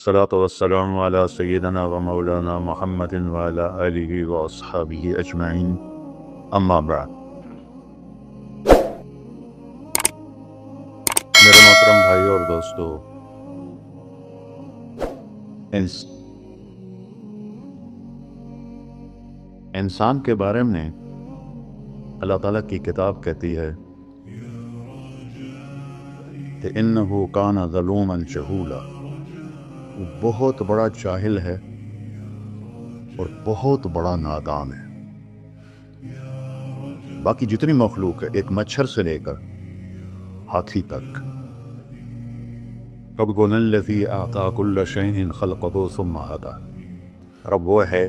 الصلاة والسلام على سيدنا ومولانا محمد وعلى آله وأصحابه أجمعين أما بعد. میرے محترم بھائی اور دوستو، انسان کے بارے میں اللہ تعالیٰ کی کتاب کہتی ہے کہ إِنَّهُ كَانَ ظَلُومًا جَهُولًا، وہ بہت بڑا جاہل ہے اور بہت بڑا نادان ہے. باقی جتنی مخلوق ہے، ایک مچھر سے لے کر ہاتھی تک، ربنا الذی اعطى كل شيء خلقه ثم هدى، رب وہ ہے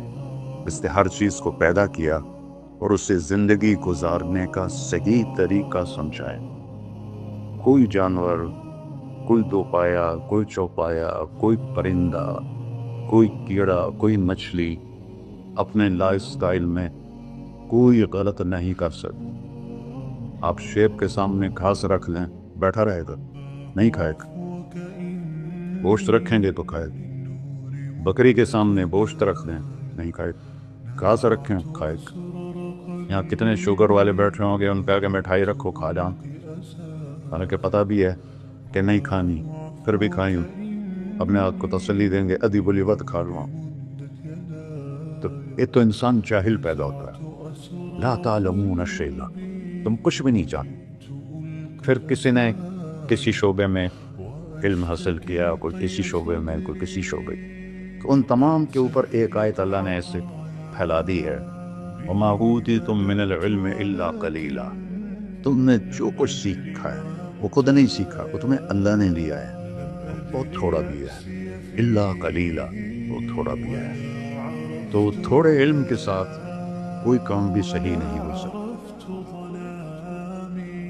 جس نے ہر چیز کو پیدا کیا اور اسے زندگی گزارنے کا صحیح طریقہ سمجھائے. کوئی جانور، کوئی دو پایا، کوئی چوپایا، کوئی پرندہ، کوئی کیڑا، کوئی مچھلی اپنے لائف سٹائل میں کوئی غلط نہیں کر سکتا. آپ شیب کے سامنے گھاس رکھ لیں، بیٹھا رہے گا، نہیں کھائے گا. گوشت رکھیں گے تو کھائے گا. بکری کے سامنے گوشت رکھ دیں، نہیں کھائے گا. گھاس رکھیں، کھائے گا. یہاں کتنے شوگر والے بیٹھے ہوں گے، ان پہ آگے مٹھائی رکھو، کھا جان، حالانکہ پتہ بھی ہے کہ نہیں کھانی، پھر بھی کھائیں. اپنے آپ کو تسلی دیں گے، ادی بلی وقت کھا لوں. تو یہ تو انسان جاہل پیدا ہوتا ہے. لا تعلمون شیئا، تم کچھ بھی نہیں جانتے. پھر کسی نے کسی شعبے میں علم حاصل کیا، کوئی کسی شعبے میں، کوئی کسی شعبے، تو ان تمام کے اوپر ایک آیت اللہ نے ایسے پھیلا دی ہے، وما اوتیتم من العلم الا قلیلا. تم نے جو کچھ سیکھا ہے وہ خود نہیں سیکھا، وہ تمہیں اللہ نے دیا ہے، بہت تھوڑا دیا ہے. الا قلیلا، وہ تھوڑا دیا ہے. تو تھوڑے علم کے ساتھ کوئی کام بھی صحیح نہیں ہو سکتا.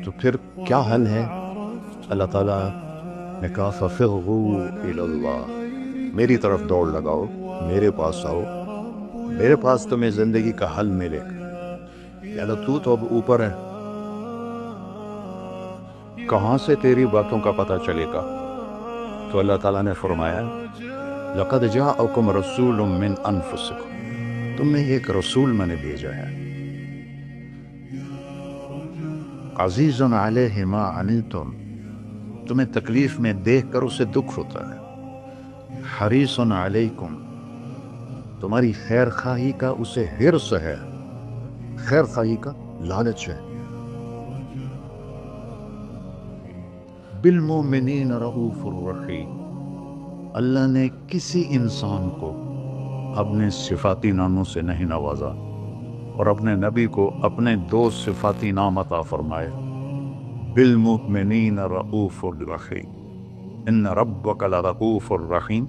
تو پھر کیا حل ہے؟ اللہ تعالیٰ نے کہا فَفِرُّوا إِلَى اللَّهِ، میری طرف دوڑ لگاؤ، میرے پاس آؤ، میرے پاس تمہیں زندگی کا حل ملے گا. یا اللہ تو اب اوپر ہے، کہاں سے تیری باتوں کا پتہ چلے گا؟ تو اللہ تعالیٰ نے فرمایا لَقَدْ جَاءَكُمْ رَسُولٌ مِّنْ أَنفُسِكُمْ، تم میں ایک رسول میں نے بھیجا ہے. عزیز علیہ ما عنتم، تمہیں تکلیف میں دیکھ کر اسے دکھ ہوتا ہے. حریص علیکم، تمہاری خیر خواہی کا اسے حرص ہے، خیر خواہی کا لالچ ہے. بالمؤمنین رؤوف الرحیم، اللہ نے کسی انسان کو اپنے صفاتی ناموں سے نہیں نوازا اور اپنے نبی کو اپنے دو صفاتی نام عطا فرمائے، بالمؤمنین رؤوف الرحیم، ان ربک لرؤوف الرحیم.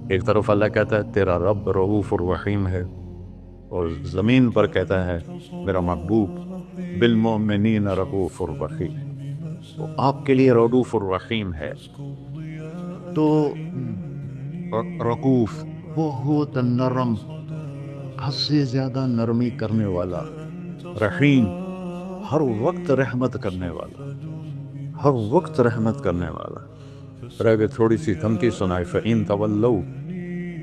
ایک طرف اللہ کہتا ہے تیرا رب رؤوف الرحیم ہے، اور زمین پر کہتا ہے میرا محبوب بالمؤمنین رؤوف الرحیم، وہ آپ کے لیے رؤوف الرحیم ہے. تو رؤوف بہت نرم، حد سے زیادہ نرمی کرنے والا، رحیم ہر وقت رحمت کرنے والا، ہر وقت رحمت کرنے والا. پھر اگر تھوڑی سی دھمکی سنائی فَإِن تَوَلَّوْا،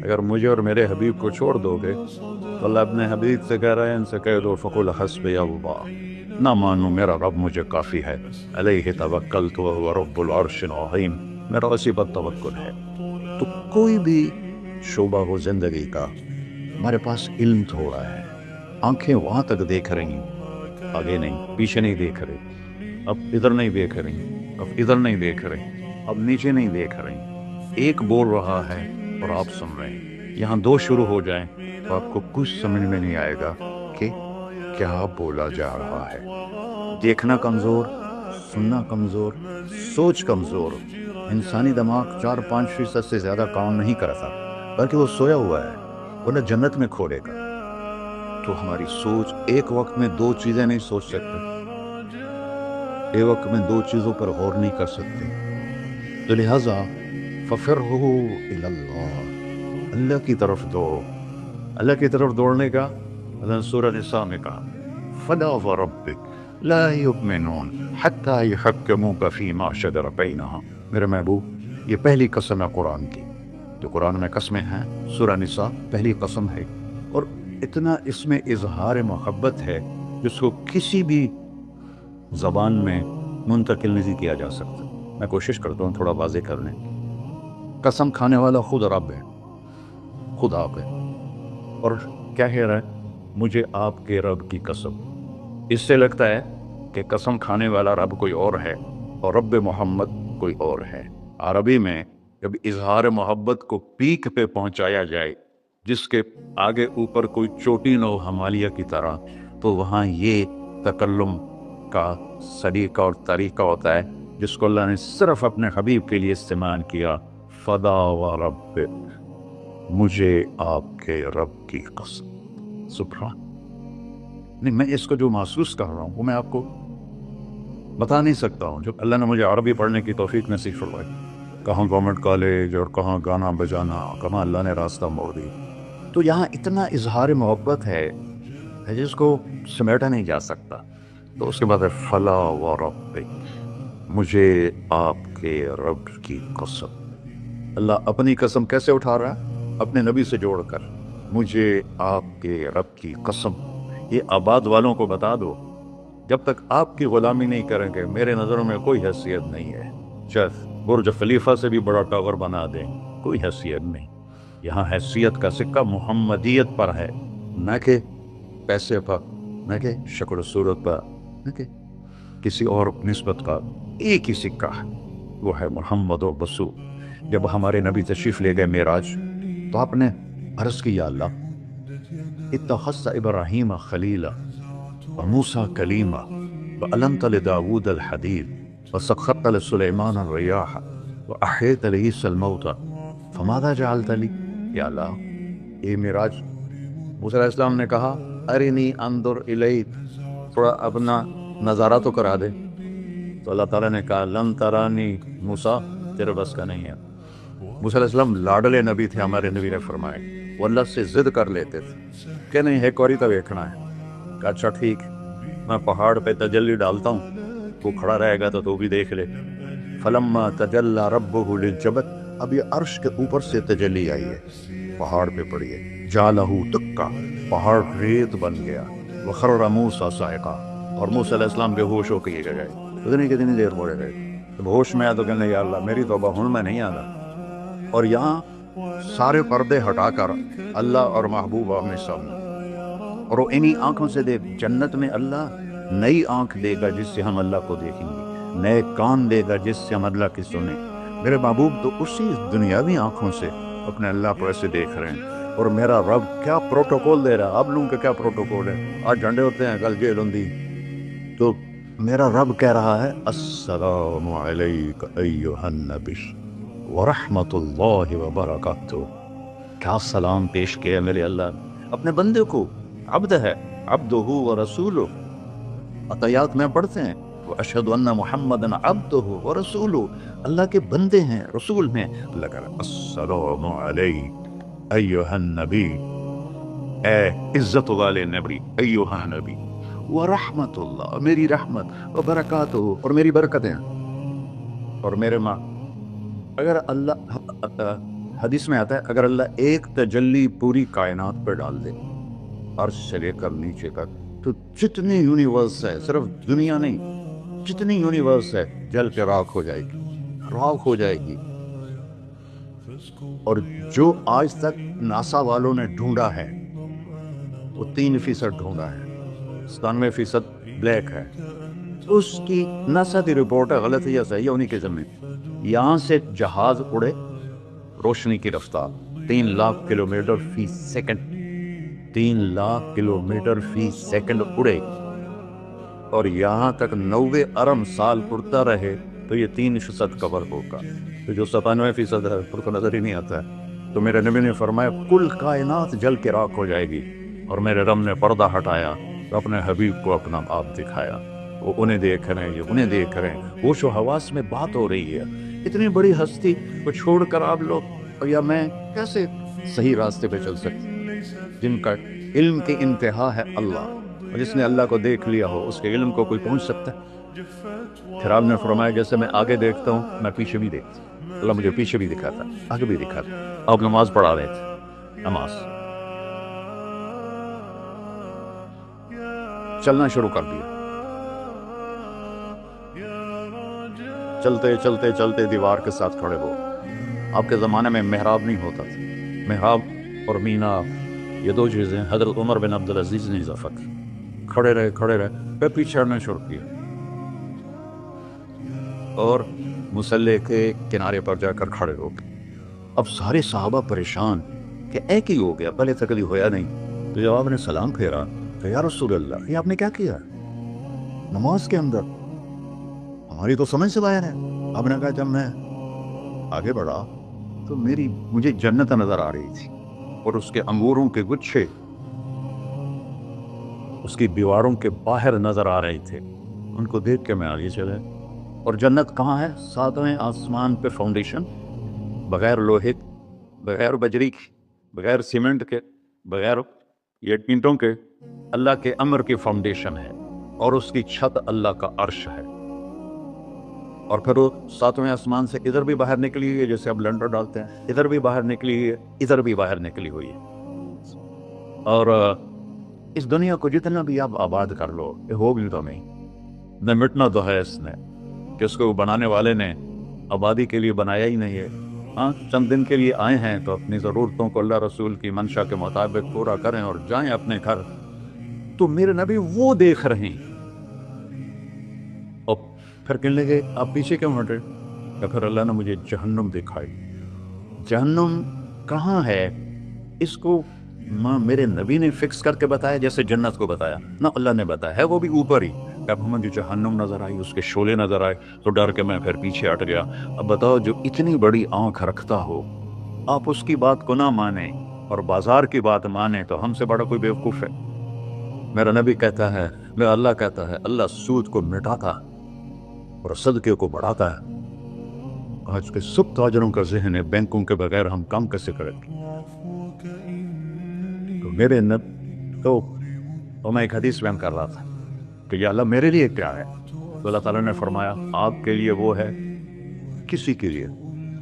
اگر مجھے اور میرے حبیب کو چھوڑ دو گے تو اللہ اپنے حبیب سے کہہ رہے ہیں ان سے کہہ دو فَقُلْ حَسْبِيَ اللَّهُ، نہ مانو میرا رب مجھے کافی ہے، علیہ توکلت وهو رب العرش العظیم، میرا اسی پر توکل ہے. تو کوئی بھی شعبہ ہو زندگی کا، ہمارے پاس علم تھوڑا ہے، آنکھیں وہاں تک دیکھ رہی ہیں، آگے نہیں، پیچھے نہیں دیکھ رہی، اب ادھر نہیں دیکھ رہی، اب ادھر نہیں دیکھ رہی، اب نیچے نہیں دیکھ رہی. ایک بول رہا ہے اور آپ سن رہے ہیں، یہاں دو شروع ہو جائیں تو آپ کو کچھ سمجھ میں نہیں آئے گا کہ کیا بولا جا رہا ہے. دیکھنا کمزور، سننا کمزور، سوچ کمزور. انسانی دماغ 4-5% سے زیادہ کام نہیں کرتا، بلکہ وہ سویا ہوا ہے، ورنہ جنت میں کھولے گا. تو ہماری سوچ ایک وقت میں دو چیزیں نہیں سوچ سکتے، ایک وقت میں دو چیزوں پر غور نہیں کر سکتے. تو لہٰذا فَفِرُّوا إِلَى اللَّهِ، اللہ کی طرف دوڑو. اللہ کی طرف دوڑنے کا اللہ نے سورہ نساء میں کہا فَلَا وَرَبِّكَ لَا يُؤْمِنُونَ حَتَّى يُحَكِّمُوكَ فِيمَا شَجَرَ بَيْنَهُمْ. میرے محبوب، یہ پہلی قسم ہے قرآن کی، جو قرآن میں قسمیں ہیں، سورہ نساء پہلی قسم ہے، اور اتنا اس میں اظہار محبت ہے جس کو کسی بھی زبان میں منتقل نہیں کیا جا سکتا۔ میں کوشش کرتا ہوں تھوڑا واضح کرنے۔ قسم کھانے والا خود رب ہے، خود آپ ہے، اور کیا کہہ رہا ہے؟ مجھے آپ کے رب کی قسم۔ اس سے لگتا ہے کہ قسم کھانے والا رب کوئی اور ہے اور رب محمد کوئی اور ہے۔ عربی میں جب اظہار محبت کو پیک پہ پہنچایا جائے، جس کے آگے اوپر کوئی چوٹی نہ ہو ہمالیہ کی طرح، تو وہاں یہ تکلم کا سلیقہ اور طریقہ ہوتا ہے جس کو اللہ نے صرف اپنے حبیب کے لیے استعمال کیا۔ فدا و رب، مجھے آپ کے رب کی قسم۔ سبحان، نہیں، میں اس کو جو محسوس کر رہا ہوں وہ میں آپ کو بتا نہیں سکتا ہوں۔ جب اللہ نے مجھے عربی پڑھنے کی توفیق نصیب فرمائی، کہاں گورنمنٹ کالج اور کہاں گانا بجانا، کہاں اللہ نے راستہ موڑ دی، تو یہاں اتنا اظہار محبت ہے جس کو سمیٹا نہیں جا سکتا۔ تو اس کے بعد ہے فلا و رب، مجھے آپ کے رب کی قسم۔ اللہ اپنی قسم کیسے اٹھا رہا ہے؟ اپنے نبی سے جوڑ کر، مجھے آپ کے رب کی قسم۔ یہ آباد والوں کو بتا دو، جب تک آپ کی غلامی نہیں کریں گے میرے نظروں میں کوئی حیثیت نہیں ہے۔ چاہے برج خلیفہ سے بھی بڑا ٹاور بنا دیں، کوئی حیثیت نہیں۔ یہاں حیثیت کا سکہ محمدیت پر ہے، نہ کہ پیسے پر، نہ کہ شکل و صورت پر، نہ کہ کسی اور نسبت کا۔ ایک ہی سکہ ہے، وہ ہے محمد و رسول۔ جب ہمارے نبی تشریف لے گئے معراج، تو آپ نے عرض کی، یا اللہ اتخذت ابراہیم خلیلا وموسیٰ کلیما وعلمت لداود الحدید وسخرت لسلیمان الریاح واحییت لعیسی الموتى فماذا جعلت لی؟ یا اللہ، یہ معراج موسیٰ علیہ السلام نے کہا ارنی انظر الیک، تھوڑا اپنا نظارہ تو کرا دے۔ تو اللہ تعالیٰ نے کہا لن ترانی موسیٰ، تیرے بس کا نہیں ہے۔ موسیٰ علیہ السلام لاڈلے نبی تھے، ہمارے نبی نے فرمائے، وہ اللہ سے ضد کر لیتے تھے کہ نہیں، ایک اور ہی تو دیکھنا ہے۔ کہا اچھا ٹھیک، میں پہاڑ پہ تجلی ڈالتا ہوں، وہ کھڑا رہے گا تو بھی دیکھ لے۔ فلما تجلی ربہ للجبل، اب یہ عرش کے اوپر سے تجلی آئی ہے، پہاڑ پہ پڑی ہے، جعلہ دکا، پہاڑ ریت بن گیا، وخر موسیٰ صاعقہ، اور موسیٰ علیہ السلام بے ہوش ہو کے یہ گئے۔ اتنی کتنی دیر پڑے گئے، جب ہوش میں آیا تو کہنے یا اللہ میری توبہ، ہوں میں نہیں آتا۔ اور یہاں سارے پردے ہٹا کر اللہ اور محبوب آمنے سامنے، اور وہ انہی آنکھوں سے دیکھ۔ جنت میں اللہ نئی آنکھ دے گا جس سے ہم اللہ کو دیکھیں گے، نئے کان دے گا جس سے ہم اللہ کی سنیں۔ میرے محبوب تو اسی دنیاوی آنکھوں سے اپنے اللہ کو ایسے دیکھ رہے ہیں، اور میرا رب کیا پروٹوکول دے رہا ہے۔ آپ لوگوں کا کیا پروٹوکول ہے؟ آج جھنڈے ہوتے ہیں، کل جیل ہوندی، تو میرا رب کہہ رہا ہے السلام علیک ایھا النبی ورحمۃ اللہ وبرکاتہ۔ کیا سلام پیش کیا میرے اللہ نے اپنے بندے کو۔ عبد ہے، عبدہ ورسولہ، عطیات میں پڑھتے ہیں واشہد ان محمدًا عبدہ ورسولہ، اللہ کے بندے ہیں، رسول ہیں۔ اللہ کہہ رہا ہے السلام علیک ایھا النبی، اے عزت والے نبی، ایھا نبی، ورحمۃ اللہ، میری رحمت، وبرکاتہ، اور میری برکتیں، اور میرے ماں۔ اگر اللہ، حدیث میں آتا ہے اگر اللہ ایک تجلی پوری کائنات پر ڈال دے، عرش سے لے کر نیچے تک، تو جتنی یونیورس ہے، صرف دنیا نہیں، جتنی یونیورس ہے جل کے راکھ ہو جائے گی، راکھ ہو جائے گی۔ اور جو آج تک ناسا والوں نے ڈھونڈا ہے وہ 3% ڈھونڈا ہے، 97% بلیک ہے۔ اس کی ناسا کی رپورٹ ہے، غلط ہے یا صحیح ہے انہی کے ذمہ۔ یہاں سے جہاز اڑے روشنی کی رفتار 3 لاکھ کلومیٹر فی سیکنڈ، 3 لاکھ کلومیٹر فی سیکنڈ اڑے، اور یہاں تک 90 ارب سال اڑتا رہے تو یہ 3% کور ہوگا۔ تو جو 97% ہے پھر تو نظر ہی نہیں آتا ہے۔ تو میرے نبی نے فرمایا کل کائنات جل کے راکھ ہو جائے گی، اور میرے رب نے پردہ ہٹایا تو اپنے حبیب کو اپنا آپ دکھایا۔ وہ انہیں دیکھ رہے ہیں، یہ انہیں دیکھ رہے ہیں، ہوش و حواس میں بات ہو رہی ہے۔ اتنی بڑی ہستی کو چھوڑ کر آپ لوگ یا میں کیسے صحیح راستے پہ چل سکتے، جن کا علم کی انتہا ہے اللہ، اور جس نے اللہ کو دیکھ لیا ہو اس کے علم کو کوئی پہنچ سکتا ہے؟ پھر آپ نے فرمایا جیسے میں آگے دیکھتا ہوں میں پیچھے بھی دیکھتا ہوں، اللہ مجھے پیچھے بھی دکھاتا، آگے بھی دکھاتا۔ آپ نماز پڑھا رہے تھے، نماز چلنا شروع کر دیا، چلتے چلتے چلتے دیوار کے ساتھ کھڑے ہو۔ آپ کے زمانے میں محراب نہیں ہوتا تھا، محراب اور مینار یہ دو چیزیں حضرت عمر بن عبدالعزیز نے اضافہ کی۔ کھڑے رہے پھر پیچھے ہٹنا شروع کیا اور مصلی کے کنارے پر جا کر کھڑے ہو گئے۔ اب سارے صحابہ پریشان کہ ایک ہی ہو گیا، پہلے سے کبھی ہویا نہیں۔ تو جب آپ نے سلام پھیرا کہ یا رسول اللہ، یہ آپ نے کیا کیا نماز کے اندر؟ ہماری تو سمجھ سے باہر ہے۔ آپ نے کہا جب میں آگے بڑھا تو مجھے جنت نظر آ رہی تھی اور اس کے انگوروں کے گچھے اس کی دیواروں کے باہر نظر آ رہے تھے۔ ان کو دیکھ کے میں آگے چلے۔ اور جنت کہاں ہے؟ ساتویں آسمان پہ فاؤنڈیشن، بغیر لوہے، بغیر بجری کی، بغیر سیمنٹ کے، بغیر یہ اینٹوں کے، اللہ کے امر کی فاؤنڈیشن ہے اور اس کی چھت اللہ کا عرش ہے۔ اور پھر وہ ساتویں آسمان سے ادھر بھی باہر نکلی ہوئی ہے، جیسے اب لنڈر ڈالتے ہیں، ادھر بھی باہر نکلی ہوئی ہے، ادھر بھی باہر نکلی ہوئی ہے۔ اور اس دنیا کو جتنا بھی آپ آباد کر لو، یہ ہوگی تو نہیں، نہ مٹنا تو ہے اس نے، کہ اس کو بنانے والے نے آبادی کے لیے بنایا ہی نہیں ہے۔ ہاں، چند دن کے لیے آئے ہیں تو اپنی ضرورتوں کو اللہ رسول کی منشا کے مطابق پورا کریں اور جائیں اپنے گھر۔ تو میرے نبی وہ دیکھ رہے ہیں، اور پھر کہنے لگے آپ پیچھے کیوں ہٹے؟ یا پھر اللہ نے مجھے جہنم دکھائی۔ جہنم کہاں ہے؟ اس کو میرے نبی نے فکس کر کے بتایا جیسے جنت کو بتایا؟ نہ، اللہ نے بتایا ہے وہ بھی اوپر ہی۔ اب مجھے جہنم نظر آئی، اس کے شعلے نظر آئے تو ڈر کے میں پھر پیچھے ہٹ گیا۔ اب بتاؤ، جو اتنی بڑی آنکھ رکھتا ہو، آپ اس کی بات کو نہ مانیں اور بازار کی بات مانیں تو ہم سے بڑا کوئی بیوقوف ہے؟ میرا نبی کہتا ہے، میرا اللہ کہتا ہے، اللہ سود کو مٹاتا اور صدقے کو بڑھاتا ہے۔ آج کے سب تاجروں کا ذہن ہے بینکوں کے بغیر ہم کام کیسے کریں گے؟ تو میرے تو میں ایک حدیث بیان کر رہا تھا کہ یا اللہ میرے لیے کیا ہے؟ تو اللہ تعالیٰ نے فرمایا آپ کے لیے وہ ہے کسی کے لیے،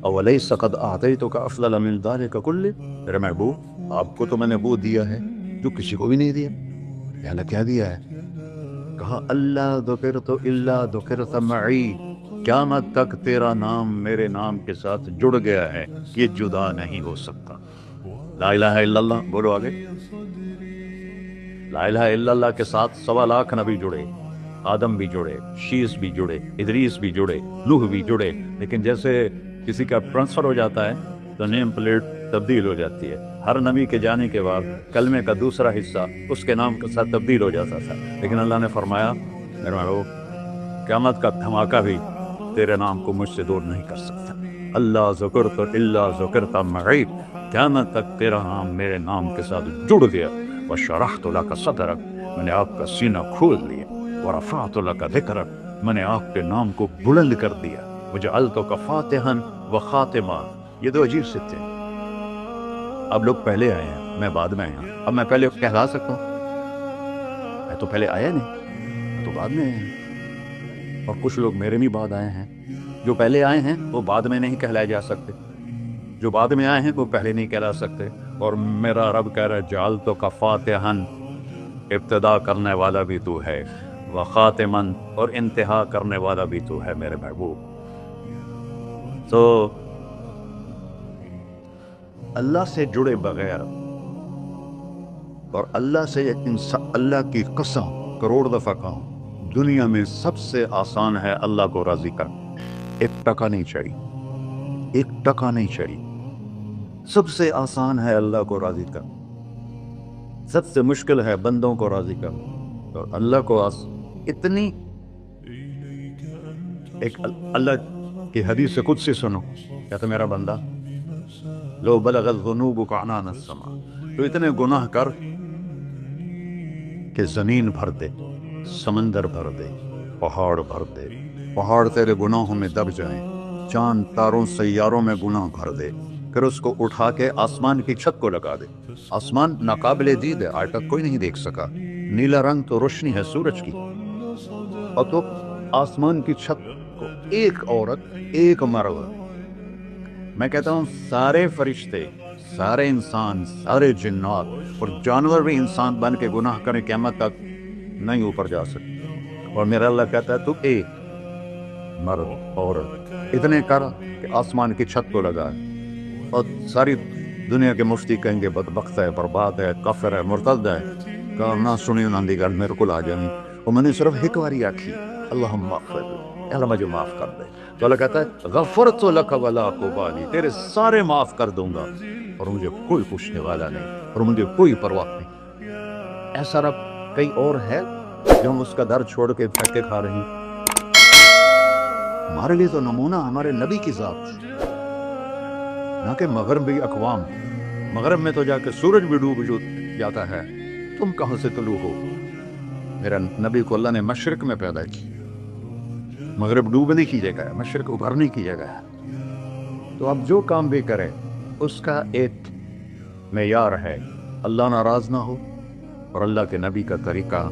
اولیس قد اعطیتک افضل من ذلک کلہ، میرے محبوب آپ کو تو میں نے وہ دیا ہے جو کسی کو بھی نہیں دیا۔ یا اللہ کیا دیا ہے؟ کہا اللہ ذکرت الا ذکرت معی، قیامت تک تیرا نام میرے نام کے ساتھ جڑ گیا ہے، یہ جدا نہیں ہو سکتا۔ لا الہ الا اللہ بولو آگے۔ لا الہ الا اللہ کے ساتھ 1.25 نبی جڑے، آدم بھی جڑے، شیس بھی جڑے، ادریس بھی جڑے، نوح بھی جڑے، لیکن جیسے کسی کا ٹرانسفر ہو جاتا ہے تو نیم پلیٹ تبدیل ہو جاتی ہے۔ ہر نبی کے جانے کے بعد کلمے کا دوسرا حصہ اس کے نام کے ساتھ تبدیل ہو جاتا تھا، لیکن اللہ نے فرمایا میرے محبوب قیامت کا دھماکہ بھی تیرے نام کو مجھ سے دور نہیں کر سکتا۔ اللہ ذکرت الا ذکرت معی، قیامت تک تیرا نام میرے نام کے ساتھ جڑ گیا۔ وشرحت لک صدرک، میں نے آپ کا سینہ کھول لیا۔ ورفعت لک ذکرک، میں نے آپ کے نام کو بلند کر دیا۔ وجعلتک فاتحا وخاتما، یہ دو عجیب سے تھے۔ اب لوگ پہلے آئے ہیں، میں بعد میں آیا ہوں۔ اب میں پہلے کہلا سکتا ہوں؟ میں تو پہلے آیا نہیں، میں تو بعد میں آیا ہوں۔ اور کچھ لوگ میرے بھی بعد آئے ہیں، جو پہلے آئے ہیں وہ بعد میں نہیں کہلائے جا سکتے، جو بعد میں آئے ہیں وہ پہلے نہیں کہلا سکتے۔ اور میرا رب کہہ رہا ہے جعلتک فاتحا، ابتدا کرنے والا بھی تو ہے، وخاتما، اور انتہا کرنے والا بھی تو ہے میرے محبوب۔ تو اللہ سے جڑے بغیر، اور اللہ سے اللہ کی قسم کروڑ دفعہ کہوں، دنیا میں سب سے آسان ہے اللہ کو راضی کرنا۔ 1 ٹکا نہیں چاہیے، 1 ٹکا نہیں چاہیے۔ سب سے آسان ہے اللہ کو راضی کرنا، سب سے مشکل ہے بندوں کو راضی کرنا۔ اور اللہ کو اتنی ایک اللہ کی حدیث قدسی سنو، کہتا میرا بندہ لو بلغت ذنوبک عنان السماء، تو اتنے گناہ کر کہ زمین بھر دے، سمندر بھر دے، پہاڑ بھر دے، پہاڑ تیرے گناہوں میں دب جائیں، چاند تاروں سیاروں میں گناہ بھر دے، پھر اس کو اٹھا کے آسمان کی چھت کو لگا دے۔ آسمان ناقابل دید ہے، آج تک کوئی نہیں دیکھ سکا، نیلا رنگ تو روشنی ہے سورج کی، اور تو آسمان کی چھت کو ایک عورت، ایک مرد میں کہتا ہوں سارے فرشتے، سارے انسان، سارے جنات اور جانور بھی انسان بن کے گناہ کریں قیامت تک نہیں اوپر جا سکتے، اور میرا اللہ کہتا ہے تو ایک مرد عورت اتنے کر کہ آسمان کی چھت کو لگا، اور ساری دنیا کے مفتی کہیں گے بدبخت ہے، برباد ہے، کافر ہے، مرتد ہے، کہا نہ سنی انہوں دی گل میرے کو آ جائیں، اور میں نے صرف ایک باری آکھی اللہم اغفر لی، اللہ مجھے معاف کر دے، تو اللہ کہتا ہے غفرت لک ولا ابالی، تیرے سارے معاف کر دوں گا اور مجھے کوئی پوچھنے والا نہیں اور مجھے کوئی پرواہ نہیں۔ ایسا رب کئی اور ہے جو ہم اس کا در چھوڑ کے پھینکے کھا رہے ہیں؟ ہمارے لیے تو نمونہ ہمارے نبی کی ذات، نہ کہ مغربی اقوام۔ مغرب میں تو جا کے سورج بھی ڈوب جاتا ہے، تم کہاں سے طلوع ہو؟ میرا نبی کو اللہ نے مشرق میں پیدا کی، مغرب ڈوبنے کی جگہ ہے، مشرق ابھرنے کی جگہ ہے۔ تو اب جو کام بھی کرے اس کا ایک معیار ہے، اللہ ناراض نہ ہو اور اللہ کے نبی کا طریقہ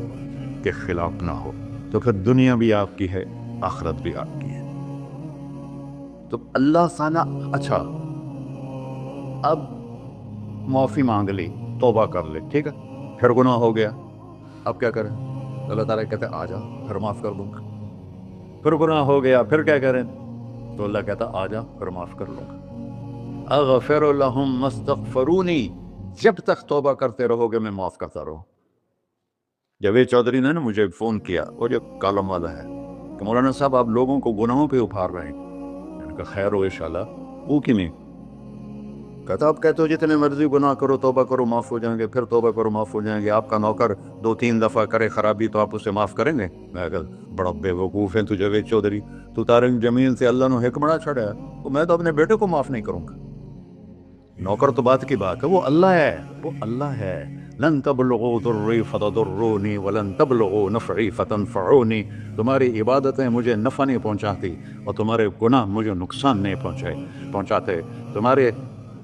کے خلاف نہ ہو، تو پھر دنیا بھی آپ کی ہے، آخرت بھی آپ کی ہے۔ تو اللہ سانا اچھا، اب معافی مانگ لی، توبہ کر لے، ٹھیک ہے، پھر گناہ ہو گیا، اب کیا کریں؟ اللہ تعالیٰ کہتے ہیں آ جا پھر معاف کر دوں گا۔ پھر گناہ ہو گیا، پھر کیا کریں؟ تو اللہ کہتا آ جا پھر معاف کر لوں گا۔ اغفر لہم مستغفرونی، جب تک توبہ کرتے رہو گے میں معاف کرتا رہوں۔ جاوید چودھری نے نا مجھے فون کیا، وہ جو کالم والا ہے، کہ مولانا صاحب آپ لوگوں کو گناہوں پہ ابھار رہے ہیں۔ میں نے کہا خیر ہو انشاءاللہ، وہ کی میں کہتا آپ کہتے ہو جتنے مرضی گناہ کرو توبہ کرو معاف ہو جائیں گے، پھر توبہ کرو معاف ہو جائیں گے، آپ کا نوکر 2-3 دفعہ کرے خرابی تو آپ اسے معاف کریں گے؟ میں کہا بڑا بے وقوف ہے تو جاوید چودھری، تو تارنگ جمیل سے اللہ نے حکمڑا چھڑا ہے، تو میں تو اپنے بیٹے کو معاف نہیں کروں گا۔ نوکر تو بات کی بات ہے، وہ اللہ ہے، وہ اللہ ہے۔ لن تبلغوا ضری فتضرونی ولن تبلغوا نفعی فتنفعونی، تمہاری عبادتیں مجھے نفع نہیں پہنچاتی اور تمہارے گناہ مجھے نقصان نہیں پہنچاتے، تمہارے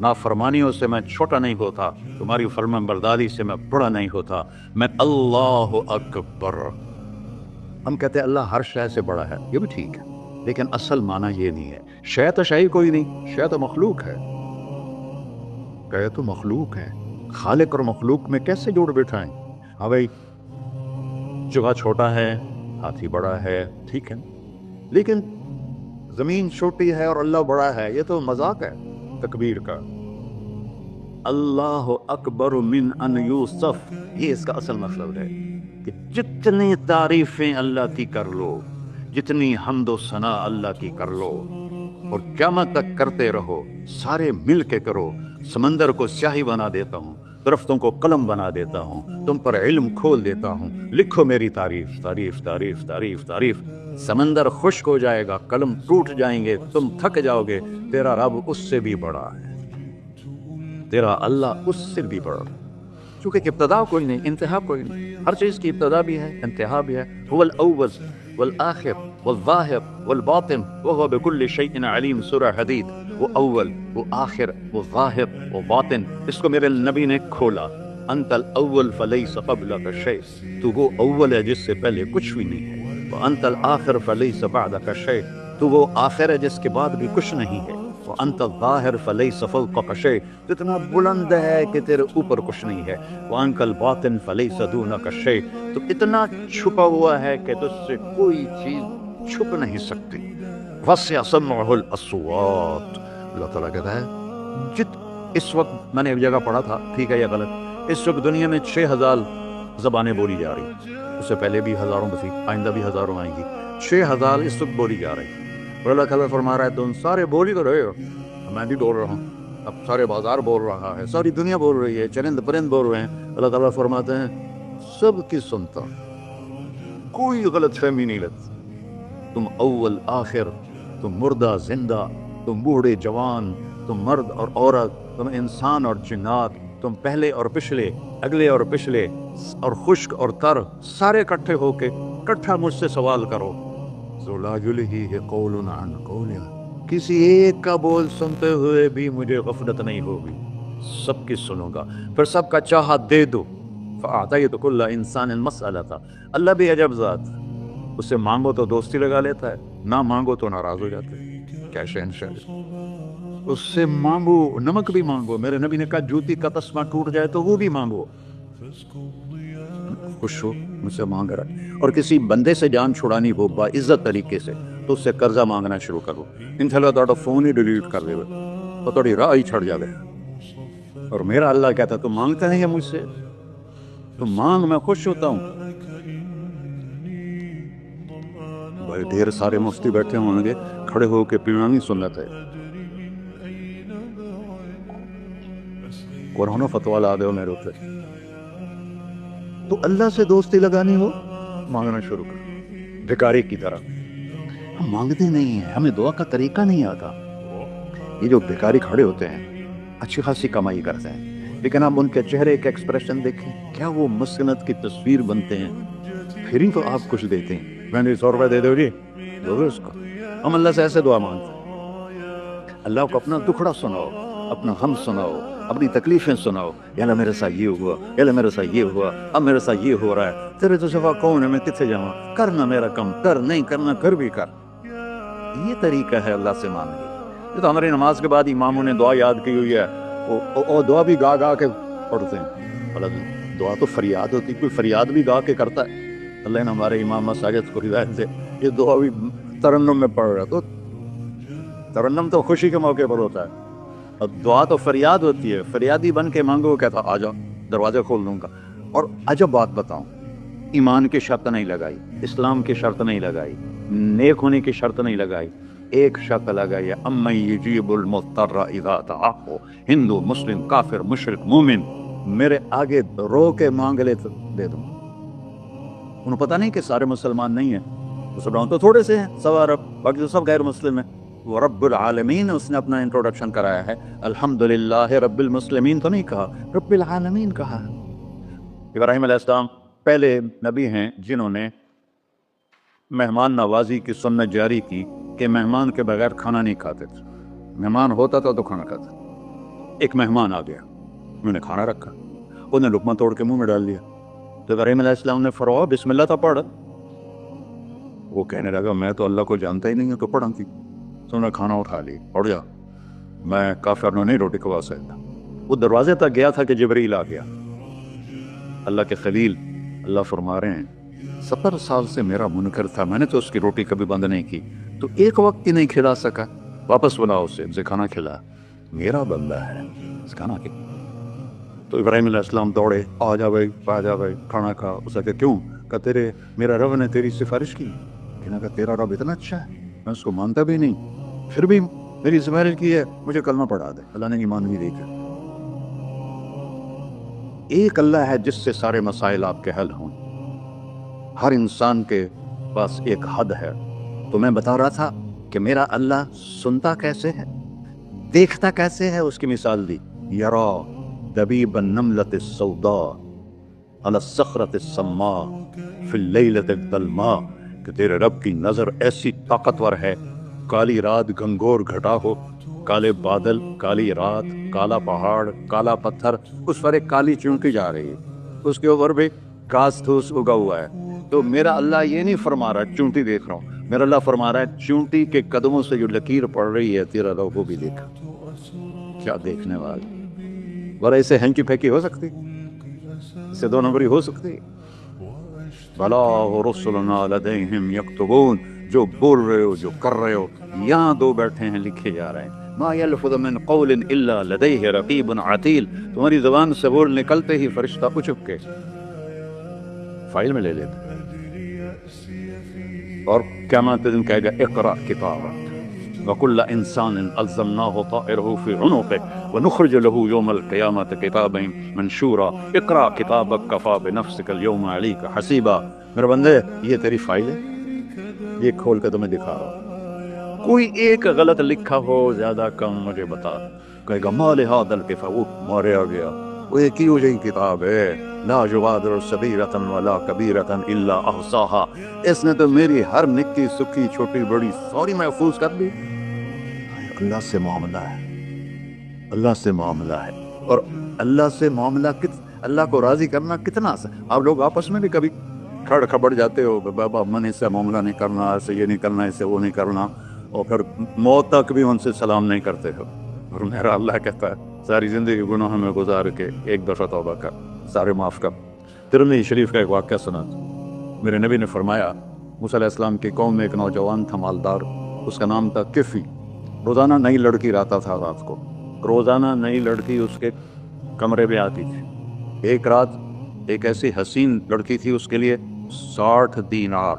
نافرمانیوں سے میں چھوٹا نہیں ہوتا، تمہاری فرمان برداری سے میں بڑا نہیں ہوتا، میں اللہ اکبر۔ ہم کہتے ہیں اللہ ہر شے سے بڑا ہے، یہ بھی ٹھیک ہے، لیکن اصل معنی یہ نہیں ہے۔ شے تو شے کوئی نہیں، شے تو مخلوق ہے، کہے تو مخلوق ہے، خالق اور مخلوق میں کیسے جوڑ بٹھائیں؟ ہاں بھائی چوہا چھوٹا ہے، ہاتھی بڑا ہے، ٹھیک ہے، لیکن زمین چھوٹی ہے اور اللہ بڑا ہے، یہ تو مذاق ہے تکبیر کا۔ اللہ اکبر من ان یوسف، یہ اس کا اصل مطلب ہے کہ جتنی تعریفیں اللہ کی کر لو، جتنی حمد و ثنا اللہ کی کر لو اور قیامت تک کرتے رہو، سارے مل کے کرو۔ سمندر کو سیاہی بنا دیتا ہوں، درختوں کو قلم بنا دیتا ہوں، تم پر علم کھول دیتا ہوں، لکھو میری تعریف، تعریف تعریف تعریف تعریف۔ سمندر خشک ہو جائے گا، قلم ٹوٹ جائیں گے، تم تھک جاؤ گے، تیرا رب اس سے بھی بڑا ہے، تیرا اللہ اس سے بھی بڑا ہے، چونکہ ابتدا کوئی نہیں، انتہا کوئی نہیں، ہر چیز کی ابتدا بھی ہے، انتہا بھی ہے۔ هو الاول والآخر والظاہر والباطن وهو بكل شيء علیم، سورہ حدید۔ وہ اول، وہ آخر، وہ ظاہر، وہ باطن، اس کو میرے نبی نے کھولا۔ انت الاول فلیس قبلک شیء، تو وہ اول ہے جس سے پہلے کچھ بھی نہیں ہے، وانت الآخر فلیس بعدک شیء، تو وہ آخر ہے جس کے بعد بھی کچھ نہیں ہے، وانت الظاہر فلیس فوقک شیء، تو اتنا بلند ہے کہ تیرے اوپر کچھ نہیں ہے، وانت الباطن فلیس دونک شیء، تو اتنا چھپا ہوا ہے کہ تجھ سے کوئی چیز چھپ نہیں سکتی۔ وسع سمعہ الاصوات، اللہ تعالیٰ کہتا ہے اس وقت میں نے ایک جگہ پڑھا تھا، ٹھیک ہے یا غلط، اس وقت دنیا میں 6000 زبانیں بولی جا رہی، اس سے پہلے بھی ہزاروں بسی، آئندہ بھی ہزاروں آئیں گی، 6000 اس وقت بولی جا رہی، اور اللہ تعالیٰ فرما رہا ہے تم سارے بول ہی تو رہے ہو، میں بھی بول رہا ہوں، اب سارے بازار بول رہا ہے، ساری دنیا بول رہی ہے، چرند پرند بول رہے ہیں، اللہ تعالیٰ فرماتے ہیں سب کی سنتا، کوئی غلط فہمی نہیں لگتی، تم اول آخر، تم مردہ زندہ، تم بوڑھے جوان، تم مرد اور عورت، تم انسان اور جنات، تم پہلے اور پچھلے، اگلے اور پچھلے، اور خشک اور تر، سارے اکٹھے ہو کے اکٹھا مجھ سے سوال کرو۔ ذُو یلہیہ قول عن قول، کسی ایک کا بول سنتے ہوئے بھی مجھے غفلت نہیں ہوگی، سب کی سنوں گا، پھر سب کا چاہا دے دو۔ فَأَعْطَيْتُ كُلَّ إِنسَانٍ مَسْأَلَةً، اللہ بھی عجب ذات، اسے مانگو تو دوستی لگا لیتا ہے، نہ مانگو تو ناراض ہو جاتے ہیں، کیا شہنشاہ ہے۔ اس سے مانگو، نمک بھی مانگو، میرے نبی نے کہا جوتی کا تسمہ ٹوٹ جائے تو وہ بھی مانگو، خوش ہو مجھ سے مانگ رہا ہے۔ اور کسی بندے سے جان چھڑانی ہو باعزت طریقے سے تو اس سے قرضہ مانگنا شروع کرو، انشاءاللہ تہاڈا فون ہی ڈیلیٹ کر دے اور تہاڈی راہ ہی چھڑ جاوے۔ اور میرا اللہ کہتا تو مانگتا نہیں ہے مجھ سے، تو مانگ، میں خوش ہوتا ہوں۔ بھائی ڈھیر سارے مفتی بیٹھے ہوں گے، کھڑے ہو کے پیرانی سنت ہے، قرآن و فتویٰ لا دے ہو میرے اوپر۔ تو اللہ سے دوستی لگانی ہو مانگنا شروع کرو بھکاری کی طرح۔ ہم مانگتے نہیں ہیں، ہمیں دعا کا طریقہ نہیں آتا۔ یہ جو بھکاری کھڑے ہوتے ہیں اچھی خاصی کمائی کرتے ہیں، لیکن آپ ان کے چہرے کے ایکسپریشن دیکھیں، کیا وہ مسکنت کی تصویر بنتے ہیں، پھر ہی تو آپ کچھ دیتے ہیں۔ میں نے 100 روپے دے دو جی، دو گے اس کو؟ ہم اللہ سے ایسے دعا مانگتے ہیں، اللہ کو اپنا دکھڑا سناؤ، اپنا غم سناؤ، اپنی تکلیفیں سناؤ، یا اللہ میرے ساتھ یہ ہوا، یا اللہ میرے ساتھ یہ ہوا، اب میرے ساتھ یہ ہو رہا ہے، تیرے تو سوا کون ہے، میں کتنے جاؤں، کرنا میرا کم، کر نہیں کرنا کر بھی کر۔ یہ طریقہ ہے اللہ سے مانگنے۔ یہ تو ہماری نماز کے بعد اماموں نے دعا یاد کی ہوئی ہے، وہ دعا بھی گا گا کے پڑھتے ہیں۔ اللہ دعا تو فریاد ہوتی، کوئی فریاد بھی گا کے کرتا ہے؟ اللہ نے ہمارے امام مساجد کو ہدایت دے، یہ دعا بھی ترنم میں پڑھ رہا، تو ترنم تو خوشی کے موقع پر ہوتا ہے، اور دعا تو فریاد ہوتی ہے، فریادی بن کے مانگو، کہتا آ جاؤ دروازے کھول دوں گا۔ اور عجب بات بتاؤں، ایمان کی شرط نہیں لگائی، اسلام کی شرط نہیں لگائی، نیک ہونے کی شرط نہیں لگائی، ایک شرط لگائی ہے، امن یجیب المضطر اذا دعاہ، ہندو مسلم کافر مشرک مومن میرے آگے رو کے مانگ لے تو دے دوں۔ انہوں پتہ نہیں کہ سارے مسلمان نہیں ہیں، مسلمان تو تھوڑے سے ہیں، 1.25 ارب، باقی تو سب غیر مسلم ہیں۔ وہ رب العالمین اس نے اپنا انٹروڈکشن کرایا ہے، الحمدللہ رب المسلمین تو نہیں کہا، رب العالمین کہا۔ ابراہیم علیہ السلام پہلے نبی ہیں جنہوں نے مہمان نوازی کی سنت جاری کی کہ مہمان کے بغیر کھانا نہیں کھاتے تھے، مہمان ہوتا تھا تو کھانا کھاتے۔ ایک مہمان آ گیا، انہوں نے کھانا رکھا، انہوں نے لقمہ توڑ کے منہ میں ڈال دیا، تو ابراہیم علیہ السلام نے فرمایا بسم اللہ تھا پڑھ۔ وہ کہنے لگا میں تو اللہ کو جانتا ہی نہیں ہوں، تو پڑھا کی؟ تو انہوں نے کھانا اٹھا لی، اٹھ جا، میں کافر نہیں روٹی کھوا سکتا۔ وہ دروازے تک گیا تھا کہ جبریل آ گیا، اللہ کے خلیل، اللہ فرما رہے ہیں 70 سال سے میرا منکر تھا، میں نے تو اس کی روٹی کبھی بند نہیں کی، تو ایک وقت ہی نہیں کھلا سکا، واپس بلاؤ اسے کھانا کھلا، میرا بندہ ہے، کھانا کھلا۔ تو ابراہیم علیہ السلام دوڑے، آ جا بھائی، آ جا بھائی، کھانا کھا۔ اسے کہ کیوں؟ کہ تیرے میرا رب نے تیری سفارش کی۔ کہنا کہ تیرا رب اتنا اچھا ہے، میں اس کو مانتا بھی نہیں، پھر بھی میری سفارش کی ہے، مجھے کلمہ پڑھا دے۔ اللہ نے ایمان بھی دے دیا۔ ایک اللہ ہے جس سے سارے مسائل آپ کے حل ہوں۔ ہر انسان کے پاس ایک حد ہے، تو میں بتا رہا تھا کہ میرا اللہ سنتا کیسے ہے، دیکھتا کیسے ہے، اس کی مثال دی، یرا دبیب النملۃ السوداء علی الصخرۃ السماء فی اللیلۃ الظلماء، کہ تیرے رب کی نظر ایسی طاقتور ہے، کالی رات گھنگور گھٹا ہو، کالے بادل، کالی رات، کالا پہاڑ، کالا پتھر، اس پر ایک کالی چونٹی جا رہی ہے، اس کے اوپر بھی گھاس پھوس اگا ہوا ہے۔ تو میرا اللہ یہ نہیں فرما رہا چونٹی دیکھ رہا ہوں، میرا اللہ فرما رہا ہے چونٹی کے قدموں سے جو لکیر پڑ رہی ہے تیرا رب وہ بھی دیکھا۔ کیا دیکھنے والا، ورہ اسے ہینکی پھینکی ہو سکتی، اسے 2 نمبری ہو سکتی؟ بلا رسلنا لدیہم یکتبون، جو بول رہے ہو، جو کر رہے ہو، یہاں 2 بیٹھے ہیں، لکھے جا رہے ہیں۔ ما یلفظ من قول الا لدیہ رقیب عتید، تمہاری زبان سے بول نکلتے ہی فرشتہ اچک کے فائل میں لے لیتے، اور قیامت کے دن کہے گا اقرأ کتابک وَكُلَّ إِنسَانٍ أَلْزَمْنَاهُ طَائِرَهُ فِي عُنُقِهِ وَنُخْرِجُ لَهُ يَوْمَ الْقِيَامَةِ كِتَابًا مَنشُورًا اقرأ کتابک کفیٰ بنفسک اليوم علیک حسیبا۔ میرے بندے یہ تیری فائل ہے، یہ کھول کے تمہیں دکھا رہا ہوں، کوئی ایک غلط لکھا ہو زیادہ کم مجھے بتا۔ کہے گا ما لہذا الکتاب، وہ ماریا گیا، وہ ایک ہی ہو جائے کتاب ہے، لا یغادر صغیرۃ ولا کبیرۃ الا احصاها، اس نے تو میری ہر نکی سکی چھوٹی بڑی ساری محفوظ کر دی۔ اللہ سے معاملہ ہے، اللہ سے معاملہ ہے، اور اللہ سے معاملہ اللہ کو راضی کرنا کتنا آسان۔ آپ لوگ آپس میں بھی کبھی کھڑ کھبڑ جاتے ہو، بابا من اس سے معاملہ نہیں کرنا، ایسے یہ نہیں کرنا، ایسے وہ نہیں کرنا، اور پھر موت تک بھی ان سے سلام نہیں کرتے ہو۔ اور میرا اللہ کہتا ہے ساری زندگی گناہوں میں گزار کے ایک دفعہ توبہ کر، سارے معاف کر۔ ترمذی شریف کا ایک واقعہ سنا، میرے نبی نے فرمایا موسیٰ علیہ السلام کی قوم میں ایک نوجوان تھا مالدار، اس کا نام تھا کفی۔ روزانہ نئی لڑکی لاتا تھا، رات کو روزانہ نئی لڑکی اس کے کمرے میں آتی تھی۔ ایک رات ایک ایسی حسین لڑکی تھی، اس کے لیے 60 دینار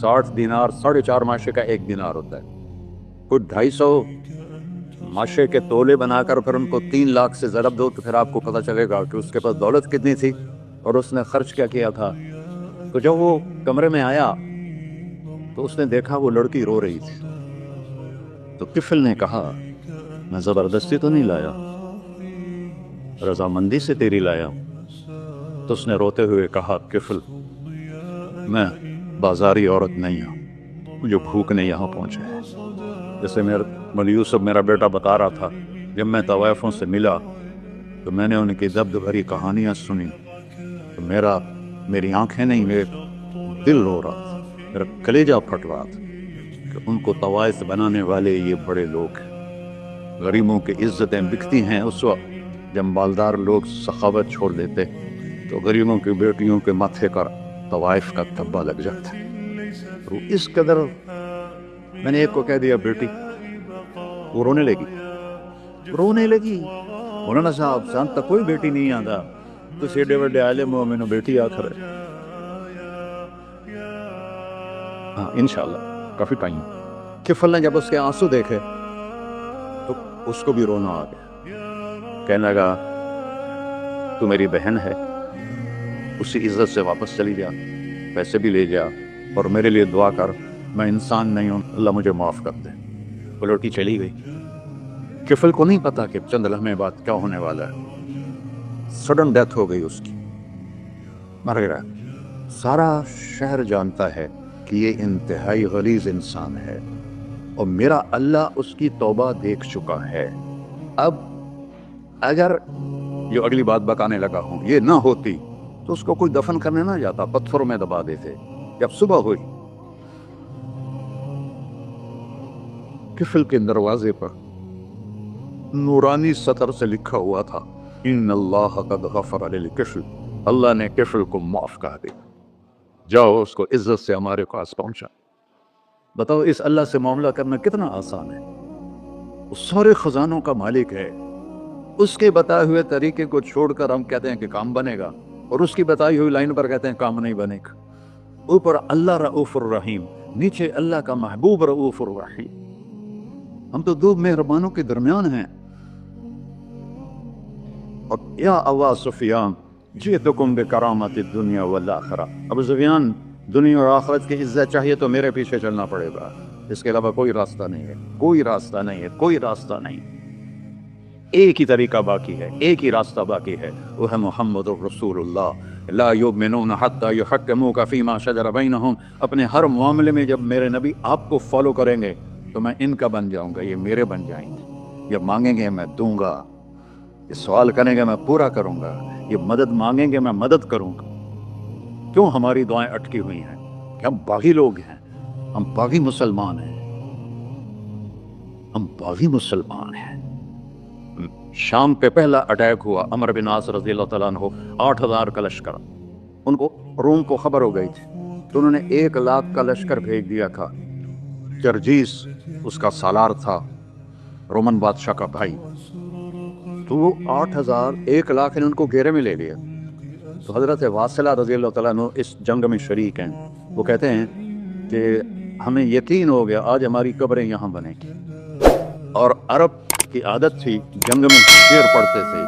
4.5 ماشے کا 1 دینار ہوتا ہے، کوئی 250 ماشے کے تولے بنا کر پھر ان کو 3 لاکھ سے ضرب دو تو پھر آپ کو پتہ چلے گا کہ اس کے پاس دولت کتنی تھی اور اس نے خرچ کیا کیا تھا۔ تو جب وہ کمرے میں آیا تو اس نے دیکھا وہ لڑکی رو رہی تھی۔ تو کفل نے کہا میں زبردستی تو نہیں لایا، رضامندی سے تیری لایا ہوں۔ تو اس نے روتے ہوئے کہا کفل میں بازاری عورت نہیں ہوں، مجھے بھوک نے یہاں پہنچا ہے۔ جیسے مولی یوسف میرا بیٹا بتا رہا تھا، جب میں طوائفوں سے ملا تو میں نے ان کی درد بھری کہانیاں سنی تو میری آنکھیں نہیں، میرے دل رو رہا تھا، میرا کلیجہ پھٹ رہا تھا کہ ان کو طوائف بنانے والے یہ بڑے لوگ ہیں۔ غریبوں کی عزتیں بکتی ہیں اس وقت جب مالدار لوگ سخاوت چھوڑ دیتے تو غریبوں کی بیٹیوں کے ماتھے پر طوائف کا دھبا لگ جاتا ہے۔ تو اس قدر میں نے ایک کو کہہ دیا بیٹی، وہ رونے لگی مولانا صاحب سان تک کوئی بیٹی نہیں آتا تو سیڈے وڈے عالم ہو، میں نے بیٹی آخر ہے۔ ہاں انشاءاللہ کافی ٹائم۔ کفل نے جب اس کے آنسو دیکھے تو اس کو بھی رونا آ گیا، کہنے لگا تو میری بہن ہے، اسی عزت سے واپس چلی جا، پیسے بھی لے جا اور میرے لیے دعا کر، میں انسان نہیں ہوں، اللہ مجھے معاف کر دے۔ وہ لڑکی چلی گئی۔ کفل کو نہیں پتا کہ چند لمحے بعد کیا ہونے والا ہے۔ سڈن ڈیتھ ہو گئی اس کی، مر گیا۔ سارا شہر جانتا ہے کہ یہ انتہائی غلیظ انسان ہے اور میرا اللہ اس کی توبہ دیکھ چکا ہے۔ اب اگر جو اگلی بات بتانے لگا ہوں یہ نہ ہوتی تو اس کو کوئی دفن کرنے نہ جاتا، پتھروں میں دبا دیتے۔ جب صبح ہوئی کفل کے دروازے پر نورانی سطر سے لکھا ہوا تھا ان اللہ قد غفر للکفل، اللہ نے کفل کو معاف کر دیا، جاؤ اس کو عزت سے ہمارے پاس پہنچا۔ بتاؤ اس اللہ سے معاملہ کرنا کتنا آسان ہے۔ وہ سارے خزانوں کا مالک ہے، اس کے بتائے ہوئے طریقے کو چھوڑ کر ہم کہتے ہیں کہ کام بنے گا اور اس کی بتائی ہوئی لائن پر کہتے ہیں کام نہیں بنے گا۔ اوپر اللہ رؤوف الرحیم، نیچے اللہ کا محبوب رؤوف الرحیم۔ ہم تو دو مہربانوں کے درمیان ہیں۔ اور یا ابا سفیان جئتکم بکرامت الدنیا والآخرہ، ابو سفیان دنیا اور آخرت کی عزت چاہیے تو میرے پیچھے چلنا پڑے گا، اس کے علاوہ کوئی راستہ نہیں ہے، کوئی راستہ نہیں ہے، کوئی راستہ نہیں۔ ایک ہی طریقہ باقی ہے، ایک ہی راستہ باقی ہے، وہ ہے محمد الرسول اللہ۔ لا یؤمنون حتی یحکموک فیما شجر بینہم، اپنے ہر معاملے میں جب میرے نبی آپ کو فالو کریں گے تو میں ان کا بن جاؤں گا، یہ میرے بن جائیں گے۔ یہ مانگیں گے میں دوں گا، یہ سوال کریں گے میں پورا کروں گا، یہ مدد مانگیں گے میں مدد کروں گا۔ کیوں ہماری دعائیں اٹکی ہوئی ہیں کہ ہم باغی لوگ ہیں، ہم باغی مسلمان ہیں، ہم باغی مسلمان ہیں۔ شام پہ پہلا اٹیک ہوا، عمر بن عاص رضی اللہ تعالیٰ عنہ، 8000 کا لشکر، ان کو روم کو خبر ہو گئی تھی تو انہوں نے 1 لاکھ کا لشکر بھیج دیا تھا۔ جرجیس اس کا سالار تھا، رومن بادشاہ کا بھائی، تو وہ 8000 1 لاکھ نے ان کو گھیرے میں لے لیا۔ تو حضرت واصلہ رضی اللہ تعالیٰ عنہ اس جنگ میں شریک ہیں، وہ کہتے ہیں کہ ہمیں یقین ہو گیا آج ہماری قبریں یہاں بنیں گی۔ اور عرب کی عادت تھی جنگ میں شعر پڑھتے تھے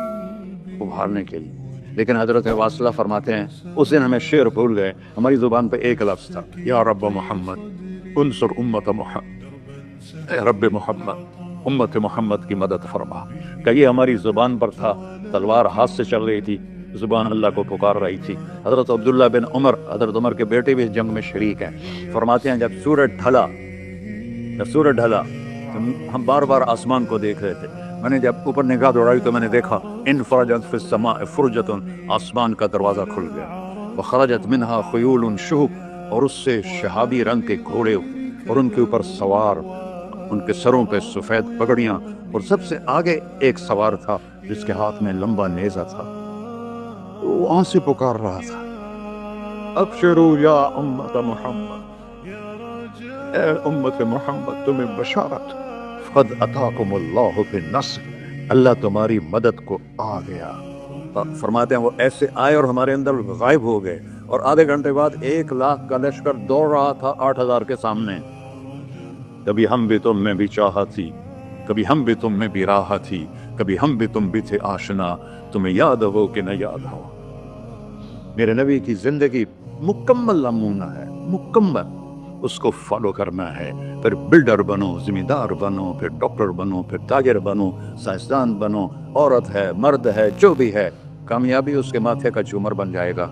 ابھارنے کے لیے، لیکن حضرت واصلہ فرماتے ہیں اس دن ہمیں شعر بھول گئے، ہماری زبان پہ ایک لفظ تھا، یا رب محمد انصر امت محمد، اے رب محمد امت محمد کی مدد فرما۔ کہ یہ ہماری زبان پر تھا، تلوار ہاتھ سے چل رہی تھی، زبان اللہ کو پکار رہی تھی۔ حضرت عبداللہ بن عمر، حضرت عمر کے بیٹے بھی جنگ میں شریک ہیں، فرماتے ہیں جب سورج ڈھلا ہم بار بار آسمان کو دیکھ رہے تھے، میں نے جب اوپر نگاہ دوڑائی تو میں نے دیکھا انفرجت فی السماء فرجۃ، آسمان کا دروازہ کھل گیا، وخرجت منہا خیول شہب، اور اس سے شہابی رنگ کے گھوڑے اور ان کے اوپر سوار ان کے سروں پہ سفید پگڑیاں، اور سب سے آگے ایک سوار تھا جس کے ہاتھ میں لمبا نیزہ تھا. وہ وہاں سے پکار رہا تھا، ابشروا یا امت محمد، اے امت محمد تمہیں بشارت، قد اتاکم اللہ بالنصر، اللہ تمہاری مدد کو آ گیا. فرماتے ہیں وہ ایسے آئے اور ہمارے اندر غائب ہو گئے، اور آدھے گھنٹے بعد 1,00,000 کا لشکر دوڑ رہا تھا 8,000 کے سامنے. کبھی ہم بھی تم میں بھی چاہا تھی، کبھی ہم بھی تم میں بھی راہ تھی، کبھی ہم بھی تم بھی تھے آشنا، تمہیں یاد ہو کہ نہ یاد ہو. میرے نبی کی زندگی مکمل نمونہ ہے، مکمل. اس کو فالو کرنا ہے. پھر بلڈر بنو، زمیندار بنو، پھر ڈاکٹر بنو، پھر تاجر بنو، سائنسدان بنو، عورت ہے مرد ہے جو بھی ہے، کامیابی اس کے ماتھے کا جھومر بن جائے گا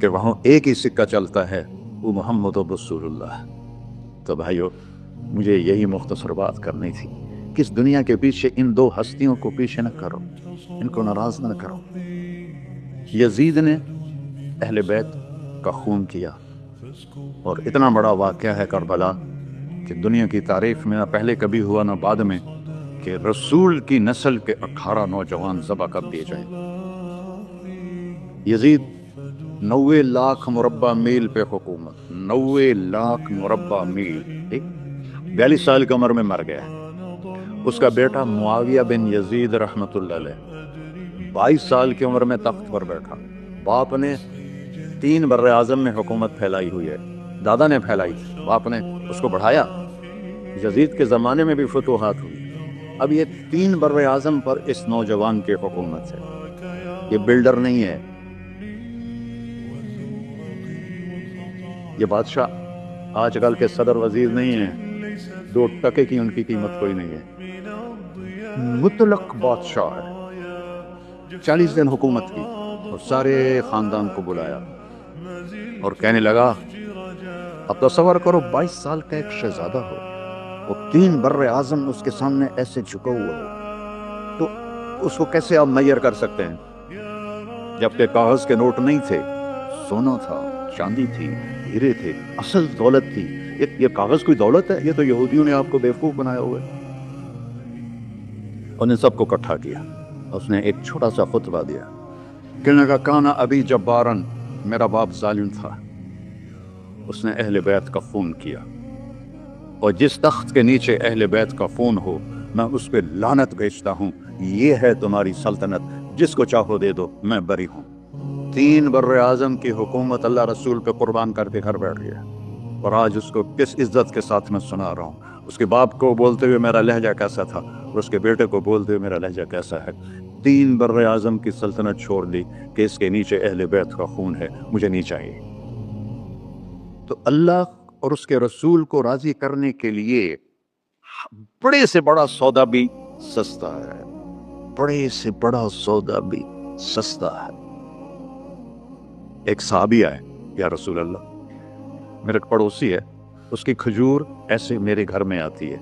کہ وہاں ایک ہی سکہ چلتا ہے، وہ محمد رسول اللہ. تو بھائیو، مجھے یہی مختصر بات کرنی تھی کہ اس دنیا کے پیچھے ان دو ہستیوں کو پیچھے نہ کرو، ان کو ناراض نہ کرو. یزید نے اہل بیت کا خون کیا، اور اتنا بڑا واقعہ ہے کربلا کہ دنیا کی تاریخ میں نہ پہلے کبھی ہوا نہ بعد میں کہ رسول کی نسل کے 18 نوجوان ذبح کر دیے جائیں. یزید 90 لاکھ مربع میل پہ حکومت، 90 لاکھ مربع میل، 42 سال کی عمر میں مر گیا. اس کا بیٹا معاویہ بن یزید رحمت اللہ علیہ 22 سال کی عمر میں تخت پر بیٹھا. باپ نے 3 بر اعظم میں حکومت پھیلائی ہوئی ہے، دادا نے پھیلائی، باپ نے اس کو بڑھایا. یزید کے زمانے میں بھی فتوحات ہوئی. اب یہ 3 بر اعظم پر اس نوجوان کی حکومت ہے. یہ بلڈر نہیں ہے، یہ بادشاہ آج کل کے صدر وزیر نہیں ہیں، 2 ٹکے کی ان کی قیمت کوئی نہیں ہے. مطلق بادشاہ ہے. 40 دن حکومت کی اور سارے خاندان کو بلایا اور کہنے لگا، اب تصور کرو 22 سال کا ایک شہزادہ ہو، اور 3 بر اعظم اس کے سامنے ایسے جھکا ہوا ہو، تو اس کو کیسے آپ میئر کر سکتے ہیں؟ جبکہ کاغذ کے نوٹ نہیں تھے، سونا تھا، چاندی تھی، ہیرے تھے، اصل دولت تھی. یہ کاغذ کوئی دولت ہے؟ یہ تو یہودیوں نے آپ کو بیوقوف بنایا ہوا ہے. انہیں سب کو اکٹھا کیا، اس نے ایک چھوٹا سا خطبہ دیا، کہنے لگا، کانا ابی جبارن، میرا باپ ظالم تھا، اس نے اہل بیت کا خون کیا، اور جس تخت کے نیچے اہل بیت کا خون ہو میں اس پہ لعنت بھیجتا ہوں. یہ ہے تمہاری سلطنت، جس کو چاہو دے دو، میں بری ہوں. 3 بر اعظم کی حکومت اللہ رسول پہ قربان کر کے گھر بیٹھ گیا، اور آج اس کو کس عزت کے ساتھ میں سنا رہا ہوں. اس کے باپ کو بولتے ہوئے میرا لہجہ کیسا تھا، اور اس کے بیٹے کو بولتے ہوئے میرا لہجہ کیسا ہے. 3 بر اعظم کی سلطنت چھوڑ دی کہ اس کے نیچے اہل بیت کا خون ہے، مجھے نہیں چاہیے. تو اللہ اور اس کے رسول کو راضی کرنے کے لیے بڑے سے بڑا سودا بھی سستا ہے، بڑے سے بڑا سودا بھی سستا ہے. ایک صحابی آئے، یا رسول اللہ، میرے پڑوسی ہے، اس کی کھجور ایسے میرے گھر میں آتی ہے،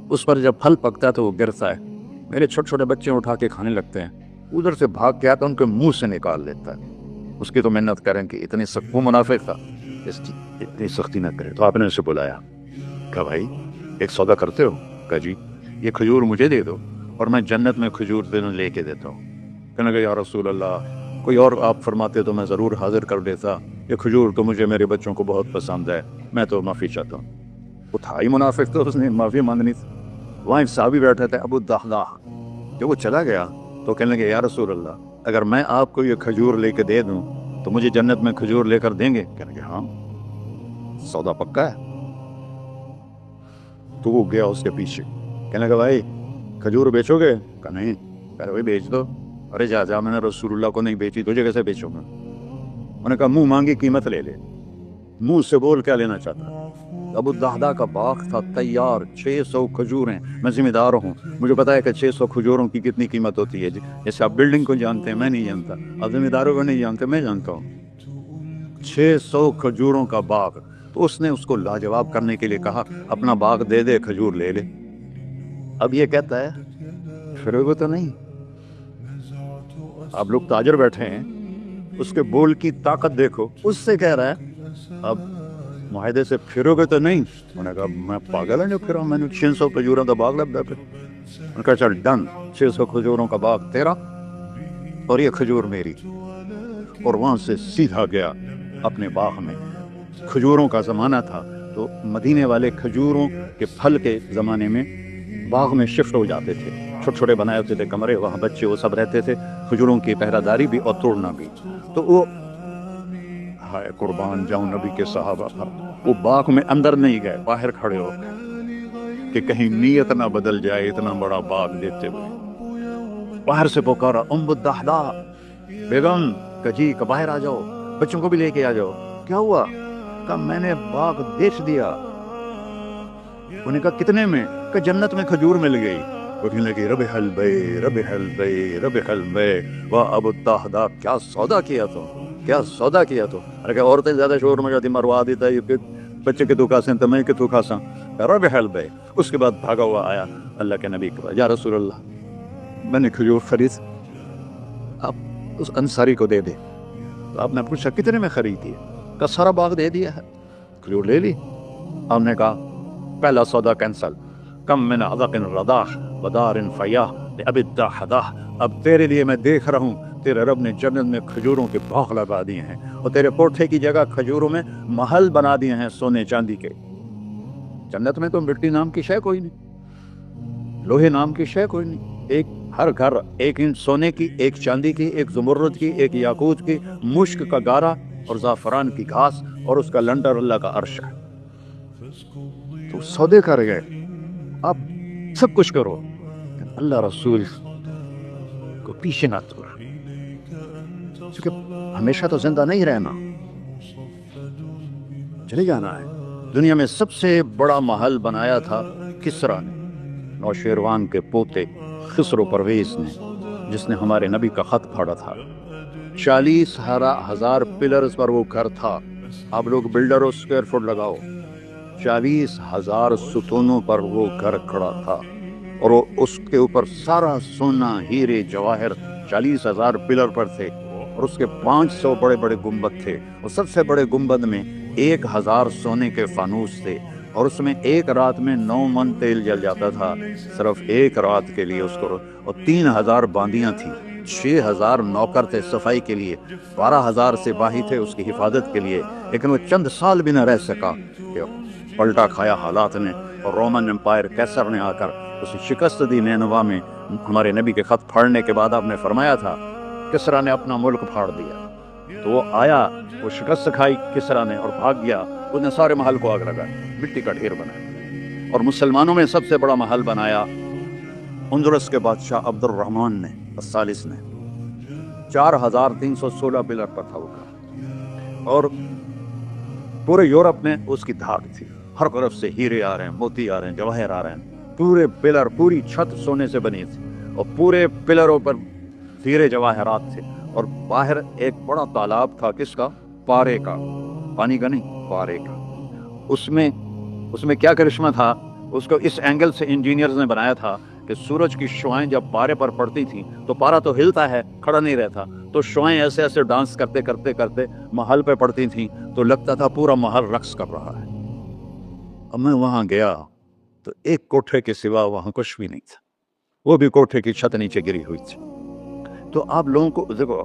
اس پر جب پھل پکتا ہے تو وہ گرتا ہے، میرے چھوٹے چھوٹے بچے اٹھا کے کھانے لگتے ہیں، ادھر سے بھاگ کے آتا ان کے منہ سے نکال لیتا ہے. اس کی تو محنت کریں کہ اتنی سخت، وہ منافق تھا، اس کی اتنی سختی نہ کرے. تو آپ نے اسے بلایا، کہا بھائی ایک سودا کرتے ہو؟ کہا جی. یہ کھجور مجھے دے دو اور میں جنت میں کھجور دونوں لے کے دیتا ہوں. کہنے لگا، یا رسول اللہ، کوئی اور آپ فرماتے تو میں ضرور حاضر کر دیتا، یہ کھجور تو مجھے میرے بچوں کو بہت پسند ہے، میں تو معافی چاہتا ہوں. وہ تھا ہی منافق، تو اس نے معافی مانگنی تھی. وہاں ایک صحابی بیٹھے تھے، ابو الدحداح. جب وہ چلا گیا تو کہنے لگے، یا رسول اللہ، اگر میں آپ کو یہ کھجور لے کے دے دوں تو مجھے جنت میں کھجور لے کر دیں گے؟ کہنے لگے ہاں، سودا پکا ہے. تو وہ گیا اس کے پیچھے، کہنے لگا، بھائی کھجور بیچو گے؟ کہا نہیں. کہا بھائی بیچ دو. ارے جا، میں نے رسول اللہ کو نہیں بیچی، تجھے کیسے بیچوں گا؟ انہوں نے کہا منہ مانگی قیمت لے لے. منہ سے بول کیا لینا چاہتا. ابو الدحداح کا باغ تھا تیار، 600 کھجوریں، میں ذمہ دار ہوں، مجھے پتا ہے کہ 600 کھجوروں کی کتنی قیمت ہوتی ہے. جیسے آپ بلڈنگ کو جانتے ہیں، میں نہیں جانتا، آپ ذمہ داروں کو نہیں جانتے، میں جانتا ہوں. 600 کھجوروں کا باغ. تو اس نے اس کو لاجواب کرنے کے لیے کہا، اپنا باغ دے دے، کھجور لے لے. اب یہ کہتا ہے فروغ تو نہیں. آپ لوگ تاجر بیٹھے ہیں، اس کے بول کی طاقت دیکھو، اس سے کہہ رہا ہے اب معاہدے سے پھرو گے تو نہیں؟ انہوں نے کہا میں پاگل ہوں جو پھرا، میں نے 600 کھجوروں کا باغ لگ پھر. انہوں نے کہا چل ڈن، 600 کھجوروں کا باغ تیرا اور یہ کھجور میری. اور وہاں سے سیدھا گیا اپنے باغ میں. کھجوروں کا زمانہ تھا تو مدینے والے کھجوروں کے پھل کے زمانے میں باغ میں شفٹ ہو جاتے تھے، چھوٹے چھوٹے بنائے ہوتے تھے کمرے، وہاں بچے وہ سب رہتے تھے، کھجوروں کی پہرہ داری بھی اور توڑنا بھی. تو وہ ہائے قربان جاؤں نبی کے صحابہ تھا، وہ باغ میں اندر نہیں گئے، باہر کھڑے ہو گئے کہ کہیں نیت نہ بدل جائے اتنا بڑا باغ دیتے ہوئے. باہر سے پکارا ام الدحداء، بیگم کجی کا باہر آ جاؤ، بچوں کو بھی لے کے آ جاؤ. کیا ہوا؟ کہا میں نے باغ بیچ دیا. انہوں نے کہا کتنے میں؟ کہ جنت میں کھجور مل گئی. وہ کہنے لگی ربح البیع ربح البیع ربح البیع. واہ ابو الدحداء کیا سودا کیا تو، کیا سودا کیا تو. ارے کہ عورتیں زیادہ شور میں جاتی، مروا دیتا ہے کہ بچے کے تو کھاسیں تو میں کے تو کھاساں. ربح البیع. اس کے بعد بھاگا ہوا آیا اللہ کے نبی کے پاس، یا رسول اللہ میں نے کھجور خرید، آپ اس انصاری کو دے دے. تو آپ نے پوچھا کتنے میں خریدی ہے؟ کہ سارا باغ دے دیا ہے. کھجور لے لی. آپ نے کہا پہلا سودا کینسل. کم من عذق رداح ودار فیاح لأبی الدحداء. اب تیرے لیے میں دیکھ رہا ہوں تیرے رب نے جنت میں کھجوروں کے باغ لگا دیے ہیں، اور تیرے کوٹھے کی جگہ کھجوروں میں محل بنا دیے ہیں سونے چاندی کے. جنت میں تو مٹی نام کی شے کوئی نہیں، لوہے نام کی شے کوئی نہیں. ایک ہر گھر ایک سونے کی، ایک چاندی کی، ایک زمرد کی، ایک یاقوت کی، مشک کا گارا اور زعفران کی گھاس، اور اس کا لنڈر اللہ کا عرش ہے. تو سودے کر گئے، آپ سب کچھ کرو، اللہ رسول کو پیچھے نہ توڑ، کیونکہ ہمیشہ تو زندہ نہیں رہنا، چلے جانا ہے. دنیا میں سب سے بڑا محل بنایا تھا کسرا نے، نوشیروان کے پوتے خسرو پرویز نے، جس نے ہمارے نبی کا خط پھاڑا تھا. 40,000 پلرز پر وہ گھر تھا. آپ لوگ بلڈر اسکوائر فٹ لگاؤ، 40,000 ستونوں پر وہ گھر کھڑا تھا، اور وہ اس کے اوپر سارا سونا ہیرے جواہر 40,000 پلر پر تھے، اور اس کے 500 بڑے بڑے گنبد تھے. اور سب سے بڑے گنبد میں 1,000 سونے کے فانوس تھے، اور اس میں ایک رات میں 9 من تیل جل جاتا تھا، صرف ایک رات کے لیے اس کو. اور 3,000 باندیاں تھیں، 6,000 نوکر تھے صفائی کے لیے، 12,000 سپاہی تھے اس کی حفاظت کے لیے. لیکن وہ چند سال بھی نہ رہ سکا کہ پلٹا کھایا حالات نے، اور رومن امپائر کیسر نے آ کر اسے شکست دی. نینوا میں ہمارے نبی کے خط پھاڑنے کے بعد آپ نے فرمایا تھا کسرا نے اپنا ملک پھاڑ دیا. تو وہ آیا، وہ شکست کھائی کسرا نے اور بھاگ گیا. اس نے سارے محل کو آگ لگا، مٹی کا ڈھیر بنایا. اور مسلمانوں میں سب سے بڑا محل بنایا اندرس کے بادشاہ عبد الرحمن نے الثالث نے. 4,316 پلر پر تھا وہ گھر، اور پورے یورپ میں اس کی دھاک تھی. ہر طرف سے ہیرے آ رہے ہیں، موتی آ رہے ہیں، جواہر آ رہے ہیں. پورے پلر، پوری چھت سونے سے بنی تھی، اور پورے پلروں پر ہیرے جواہرات تھے. اور باہر ایک بڑا تالاب تھا، کس کا؟ پارے کا، پانی کا نہیں، پارے کا. اس میں کیا کرشمہ تھا؟ اس کو اس اینگل سے انجینئرز نے بنایا تھا کہ سورج کی شعائیں جب پارے پر پڑتی تھیں تو پارا تو ہلتا ہے، کھڑا نہیں رہتا، تو شعائیں ایسے ایسے ڈانس کرتے کرتے کرتے محل پہ پڑتی تھیں، تو لگتا تھا پورا محل رقص کر رہا ہے. اب میں وہاں گیا تو ایک کوٹھے کے سوا وہاں کچھ بھی نہیں تھا، وہ بھی کوٹھے کی چھت نیچے گری ہوئی تھی. تو آپ لوگوں کو دیکھو،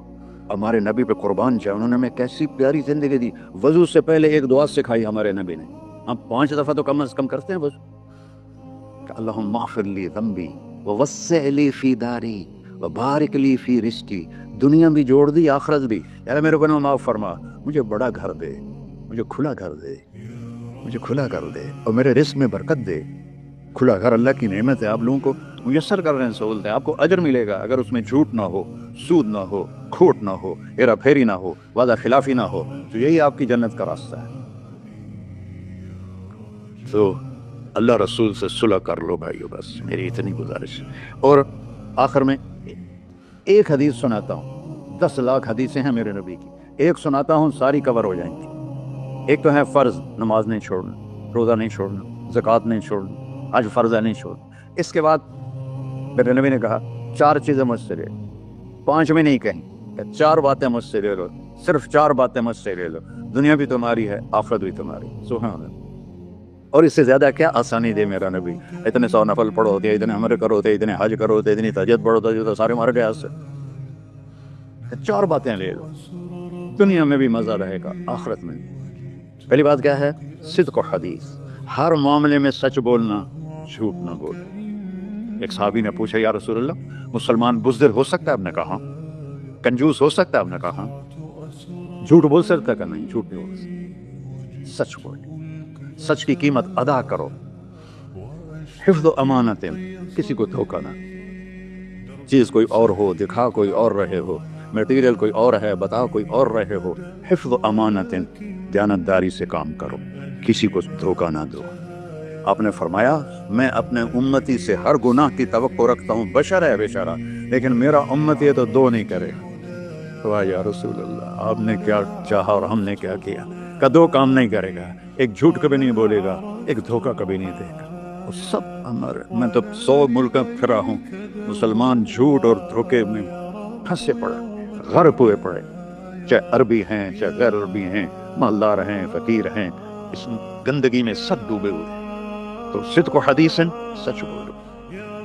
ہمارے نبی پہ قربان جائے، انہوں نے ہمیں کیسی پیاری زندگی دی. وضو سے پہلے ایک دعا سکھائی ہمارے نبی نے، ہم 5 دفعہ تو کم از کم کرتے ہیں وضو. اللہم اغفر لی ذنبی ووسع لی فی داری وبارک لی فی رزقی. دنیا بھی جوڑ دی، آخرت بھی. یار میرے گناہ معاف فرما، مجھے بڑا گھر دے، مجھے کھلا گھر دے، مجھے کھلا گھر دے، اور میرے رزق میں برکت دے. کھلا گھر اللہ کی نعمت ہے، آپ لوگوں کو میسر کر رہے ہیں سہولتیں. آپ کو اجر ملے گا اگر اس میں جھوٹ نہ ہو، سود نہ ہو، کھوٹ نہ ہو، ہیرا پھیری نہ ہو، وعدہ خلافی نہ ہو. تو یہی آپ کی جنت کا راستہ ہے. تو اللہ رسول سے صلح کر لو بھائیو، بس میری اتنی گزارش. اور آخر میں ایک حدیث سناتا ہوں، 10 لاکھ حدیثیں ہیں میرے نبی کی، ایک سناتا ہوں ساری کور ہو جائیں گی. ایک تو ہے فرض، نماز نہیں چھوڑنا، روزہ نہیں چھوڑنا، زکوٰۃ نہیں چھوڑنا، حج فرض نہیں چھوڑنا. اس کے بعد میرے نبی نے کہا 4 چیزیں مجھ سے لے لو، 5 میں نہیں کہیں، 4 باتیں مجھ سے لے لو، صرف 4 باتیں مجھ سے لے لو. دنیا بھی تمہاری ہے، آخرت بھی تمہاری. سبحان اللہ. اور اس سے زیادہ کیا آسانی دے میرا نبی. اتنے 100 نفل پڑھو ہوتے، اتنے عمرے کرو ہوتے، اتنے حج کرو ہوتے، اتنی تہجد پڑھو ہوتے، تو سارے ہمارے لحاظ سے 4 باتیں لے لو، دنیا میں بھی مزہ رہے گا، آخرت میں بھی. پہلی بات کیا ہے؟ صدق و حدیث. ہر معاملے میں سچ بولنا، جھوٹ نہ بولنا. ایک صحابی نے پوچھا یا رسول اللہ مسلمان بزدل ہو سکتا ہے؟ آپ نے کہا. کنجوس ہو سکتا ہے؟ آپ نے کہا. جھوٹ بول سکتا ہے؟ کہ نہیں، جھوٹ نہیں بول سکتا. سچ بول، سچ کی قیمت ادا کرو. حفظ و امانت، کسی کو دھوکہ نہ. چیز کوئی اور ہو، دکھا کوئی اور رہے ہو، میٹیریل کوئی اور ہے، بتا کوئی اور رہے ہو. حفظ و امانت، دیانتداری سے کام کرو، کسی کو دھوکہ نہ دو. آپ نے فرمایا میں اپنے امتی سے ہر گناہ کی توقع رکھتا ہوں. بشر ہے بیچارہ، لیکن میرا امتی ہے تو 2 نہیں کرے. واہ یا رسول اللہ، آپ نے کیا چاہا اور ہم نے کیا کیا. کہ 2 کام نہیں کرے گا، ایک جھوٹ کبھی نہیں بولے گا، ایک دھوکہ کبھی نہیں دے گا. اور سب ہمارے، میں تو 100 ملک پھرا ہوں، مسلمان جھوٹ اور دھوکے میں پھنسے پڑے، غرق ہوئے پڑے. چاہے عربی ہیں، چاہے غیر عربی ہیں، مالدار ہیں، فقیر ہیں، اس گندگی میں سب ڈوبے ہوئے. تو صدق و حدیث، سچ بولو.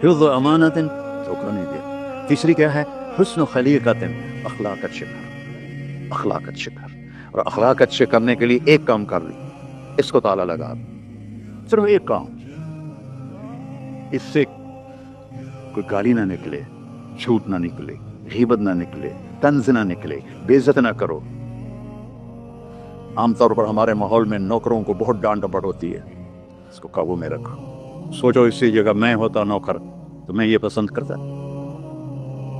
حفظ و امانت، دھوکہ نہیں دیا. تیسری کیا ہے؟ حسن و خلیقت، اخلاق اچھے کر. اخلاق اچھے کر. اور اخلاق اچھے کرنے کے لیے ایک کام کر لی، اس کو تالا لگا، صرف ایک کام. اس سے کوئی گالی نہ نکلے، جھوٹ نہ نکلے، غیبت نہ نکلے، طنز نہ نکلے، بے عزت نہ کرو. عام طور پر ہمارے ماحول میں نوکروں کو بہت ڈانٹ ڈپٹ ہوتی ہے، اس کو قابو میں رکھو. سوچو اسی جگہ میں ہوتا نوکر تو میں یہ پسند کرتا.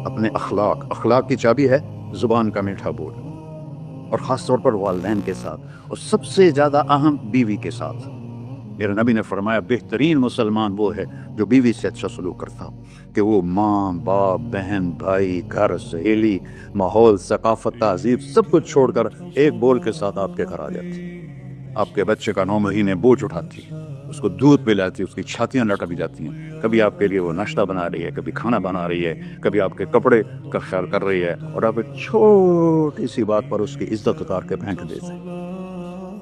اپنے اخلاق کی چابی ہے زبان کا میٹھا بول، اور خاص طور پر والدین کے ساتھ، اور سب سے زیادہ اہم بیوی کے ساتھ. میرے نبی نے فرمایا بہترین مسلمان وہ ہے جو بیوی سے اچھا سلوک کرتا ہو، کہ وہ ماں، باپ، بہن، بھائی، گھر، سہیلی، ماحول، ثقافت، تہذیب سب کچھ چھوڑ کر ایک بول کے ساتھ آپ کے گھر آ جاتی. آپ کے بچے کا 9 مہینے بوجھ اٹھاتی، اس کو دودھ پلاتی، اس کی چھاتیاں لٹک جاتی ہیں. کبھی آپ کے لیے وہ ناشتہ بنا رہی ہے، کبھی کھانا بنا رہی ہے، کبھی آپ کے کپڑے کا خیال کر رہی ہے، اور آپ ایک چھوٹی سی بات پر اس کی عزت اتار کے پھینک دیتے.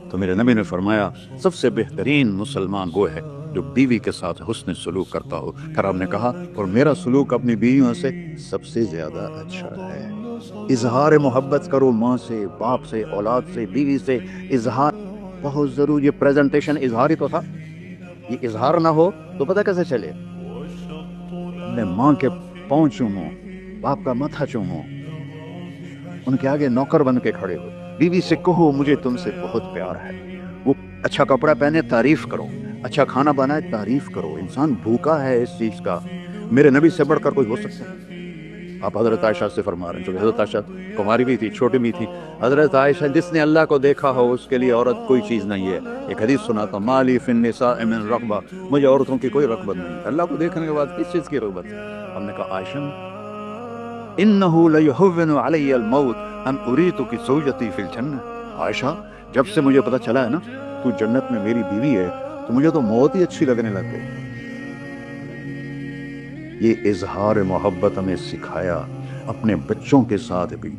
تو میرے نبی نے فرمایا سب سے بہترین مسلمان وہ ہے جو بیوی کے ساتھ حسن سلوک کرتا ہو. پھر آپ نے کہا اور میرا سلوک اپنی بیویوں سے سب سے زیادہ اچھا ہے. اظہار محبت کرو، ماں سے، باپ سے، اولاد سے، بیوی سے. اظہار بہت ضروری. یہ پریزنٹیشن اظہار ہی تو تھا. یہ اظہار نہ ہو تو پتہ کیسے چلے؟ اپنے ماں کے پاؤں چومو، باپ کا ماتھا چومو، ان کے آگے نوکر بن کے کھڑے ہو. بیوی سے کہو مجھے تم سے بہت پیار ہے. وہ اچھا کپڑا پہنے، تعریف کرو. اچھا کھانا بنائے، تعریف کرو. انسان بھوکا ہے اس چیز کا. میرے نبی سے بڑھ کر کوئی ہو سکتا ہے؟ آپ حضرت عائشہ سے فرما رہے ہیں، حضرت عائشہ کماری بھی تھی، چھوٹی بھی تھی. حضرت عائشہ جس نے اللہ کو دیکھا ہو اس کے لیے عورت کوئی چیز نہیں ہے. ایک حدیث سناتا ہوں، مالی فی النساء من رغبہ، مجھے عورتوں کی کوئی رغبت نہیں. اللہ کو دیکھنے کے بعد کس چیز کی رغبت ہے؟ ہم نے کہا عائشہ انہ لیہون علی الموت ان اریتک زوجتی فی الجنہ. عائشہ جب سے مجھے پتا چلا ہے نا تو جنت میں میری بیوی ہے تو مجھے تو موت ہی اچھی لگنے لگ گئی. یہ اظہار محبت ہمیں سکھایا اپنے بچوں کے ساتھ بھی.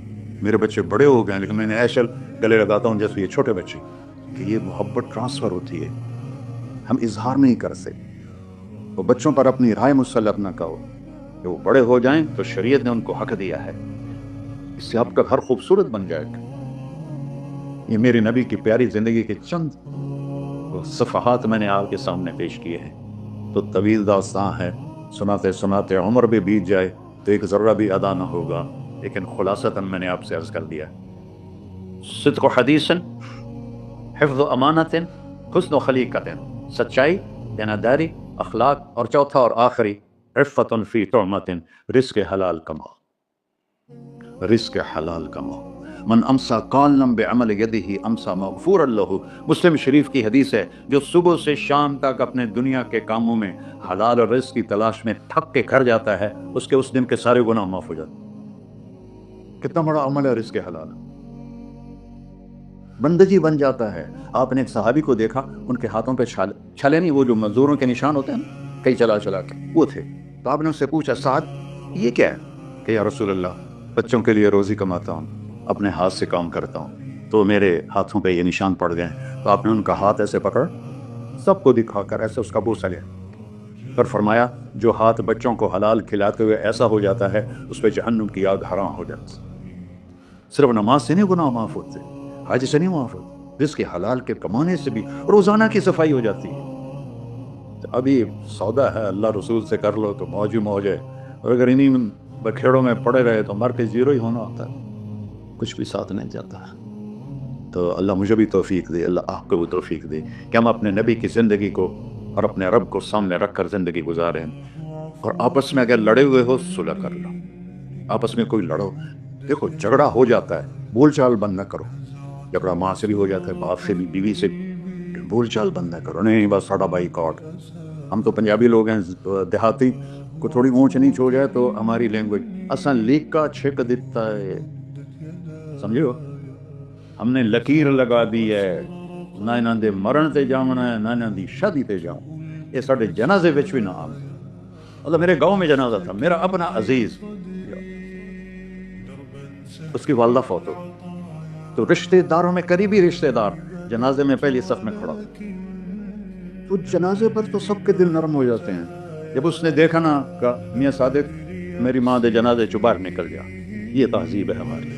میرے بچے بڑے ہو گئے لیکن میں نے ایسے گلے لگاتا ہوں جیسے یہ چھوٹے بچے، کہ یہ محبت ٹرانسفر ہوتی ہے. ہم اظہار نہیں کر سکتے. وہ بچوں پر اپنی رائے مسلط نہ کرو کہ وہ بڑے ہو جائیں تو شریعت نے ان کو حق دیا ہے. اس سے آپ کا گھر خوبصورت بن جائے گا. یہ میرے نبی کی پیاری زندگی کے چند صفحات میں نے آپ کے سامنے پیش کیے ہیں. تو طویل داستان ہے، سناتے سناتے عمر بھی بیت جائے تو ایک ذرہ بھی ادا نہ ہوگا. لیکن خلاصتاً میں نے آپ سے عرض کر دیا، صدق و حدیث، حفظ و امانت، حسن و خلیقت، سچائی، دیانتداری، اخلاق، اور چوتھا اور آخری عفت فی طعمت، رزق حلال کماؤ. رزق حلال کماؤ. من امسا قالنا بعمل یدہ امسا مغفورا لہ. مسلم شریف کی حدیث ہے، جو صبح سے شام تک اپنے دنیا کے کاموں میں حلال رزق کی تلاش میں تھک کے گھر جاتا ہے، اس کے اس دن کے سارے گناہ معاف ہو جاتے. کتنا بڑا عمل ہے رزق حلال، بندگی بن جاتا ہے. آپ نے ایک صحابی کو دیکھا، ان کے ہاتھوں پہ چھالے نہیں، وہ جو مزدوروں کے نشان ہوتے ہیں کئی چلا چلا کے، وہ تھے. تو آپ نے ان سے پوچھا سعد یہ کیا ہے؟ کہ یا رسول اللہ بچوں کے لیے روزی کماتا ہوں، اپنے ہاتھ سے کام کرتا ہوں تو میرے ہاتھوں پہ یہ نشان پڑ گئے. تو آپ نے ان کا ہاتھ ایسے پکڑ سب کو دکھا کر ایسے اس کا بوسہ لیا اور فرمایا جو ہاتھ بچوں کو حلال کھلاتے ہوئے ایسا ہو جاتا ہے اس پہ جہنم کی آگ حرام ہو جاتی. صرف نماز سے نہیں گناہ معاف ہوتے، حج سے نہیں معاف ہوتے، رزق کے حلال کے کمانے سے بھی روزانہ کی صفائی ہو جاتی ہے. تو ابھی سودا ہے اللہ رسول سے کر لو تو موج ہی موج ہے، اور اگر انہیں بکھیڑوں میں پڑے رہے تو مر کے زیرو ہی ہونا ہوتا ہے، کچھ بھی ساتھ نہیں جاتا. تو اللہ مجھے بھی توفیق دے، اللہ آپ کو بھی توفیق دے کہ ہم اپنے نبی کی زندگی کو اور اپنے رب کو سامنے رکھ کر زندگی گزاریں. اور آپس میں اگر لڑے ہوئے ہو صلح کر لو. آپس میں کوئی لڑو، دیکھو جھگڑا ہو جاتا ہے، بول چال بند نہ کرو. جھگڑا ماں سے بھی ہو جاتا ہے، باپ سے بھی، بیوی سے بھی، بول چال بند نہ کرو. نہیں بس ساڈا بائی کاٹ. ہم تو پنجابی لوگ ہیں، دیہاتی کو تھوڑی اونچ نیچ ہو جائے تو ہماری لینگویج اساں لیکا چھک دیتا ہے، سمجھو ہم نے لکیر لگا دی ہے، نہ انہاں دے مرن تے جاونا ہے نہ انہاں دی شادی تے جاؤں. یہ ساڈے جنازے وچ بھی نہ آم. مطلب میرے گاؤں میں جنازہ تھا، میرا اپنا عزیز، اس کی والدہ فوت ہو، تو رشتہ داروں میں قریبی رشتہ دار جنازے میں پہلی صف میں کھڑا، تو جنازے پر تو سب کے دل نرم ہو جاتے ہیں. جب اس نے دیکھا نا کہ میاں صادق میری ماں دے جنازے چ باہر نکل گیا. یہ تہذیب ہے ہماری.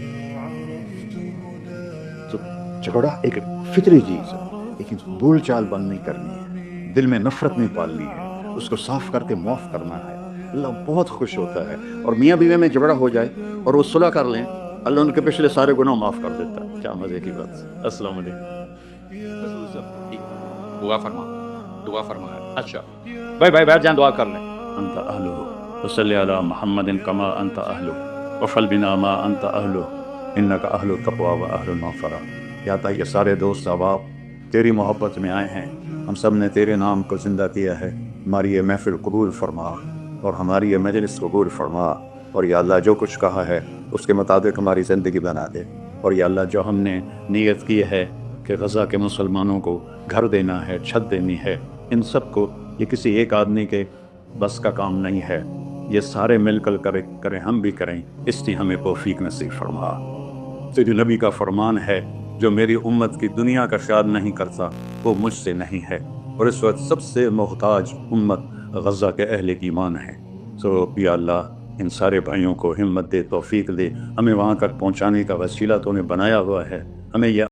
تو جھگڑا ایک فطری چیز ہے، لیکن بول چال بند نہیں کرنی ہے، دل میں نفرت نہیں پالنی ہے، اس کو صاف کر کے معاف کرنا ہے. اللہ بہت خوش ہوتا ہے. اور میاں بیوی میں جھگڑا ہو جائے اور وہ صلح کر لیں، اللہ ان کے پچھلے سارے گناہ معاف کر دیتا ہے. کیا مزے کی بات ہے. السلام علیکم. دعا فرما، دعا فرما. اچھا بھائی بیٹھ جائیں، دعا کر لیں. انت اہلہ وصلی علی محمد کما انت اہلہ وفعل بنا ما انت اہلہ انک اہل التقوی و اہل المغفرہ. یا تا یہ سارے دوست احباب تیری محبت میں آئے ہیں، ہم سب نے تیرے نام کو زندہ کیا ہے. ہماری یہ محفل قبول فرما اور ہماری یہ مجلس قبول فرما. اور یا اللہ جو کچھ کہا ہے اس کے مطابق ہماری زندگی بنا دے. اور یا اللہ جو ہم نے نیت کی ہے کہ غزہ کے مسلمانوں کو گھر دینا ہے، چھت دینی ہے، ان سب کو یہ کسی ایک آدمی کے بس کا کام نہیں ہے، یہ سارے مل کر کریں، ہم بھی کریں. اس لیے ہمیں توفیق نصیب فرما. تیرے نبی کا فرمان ہے جو میری امت کی دنیا کا خیال نہیں کرتا وہ مجھ سے نہیں ہے. اور اس وقت سب سے محتاج امت غزہ کے اہل ایمان ہے. سو یا اللہ ان سارے بھائیوں کو ہمت دے، توفیق دے. ہمیں وہاں تک پہنچانے کا وسیلہ تو نے بنایا ہوا ہے، ہمیں یہ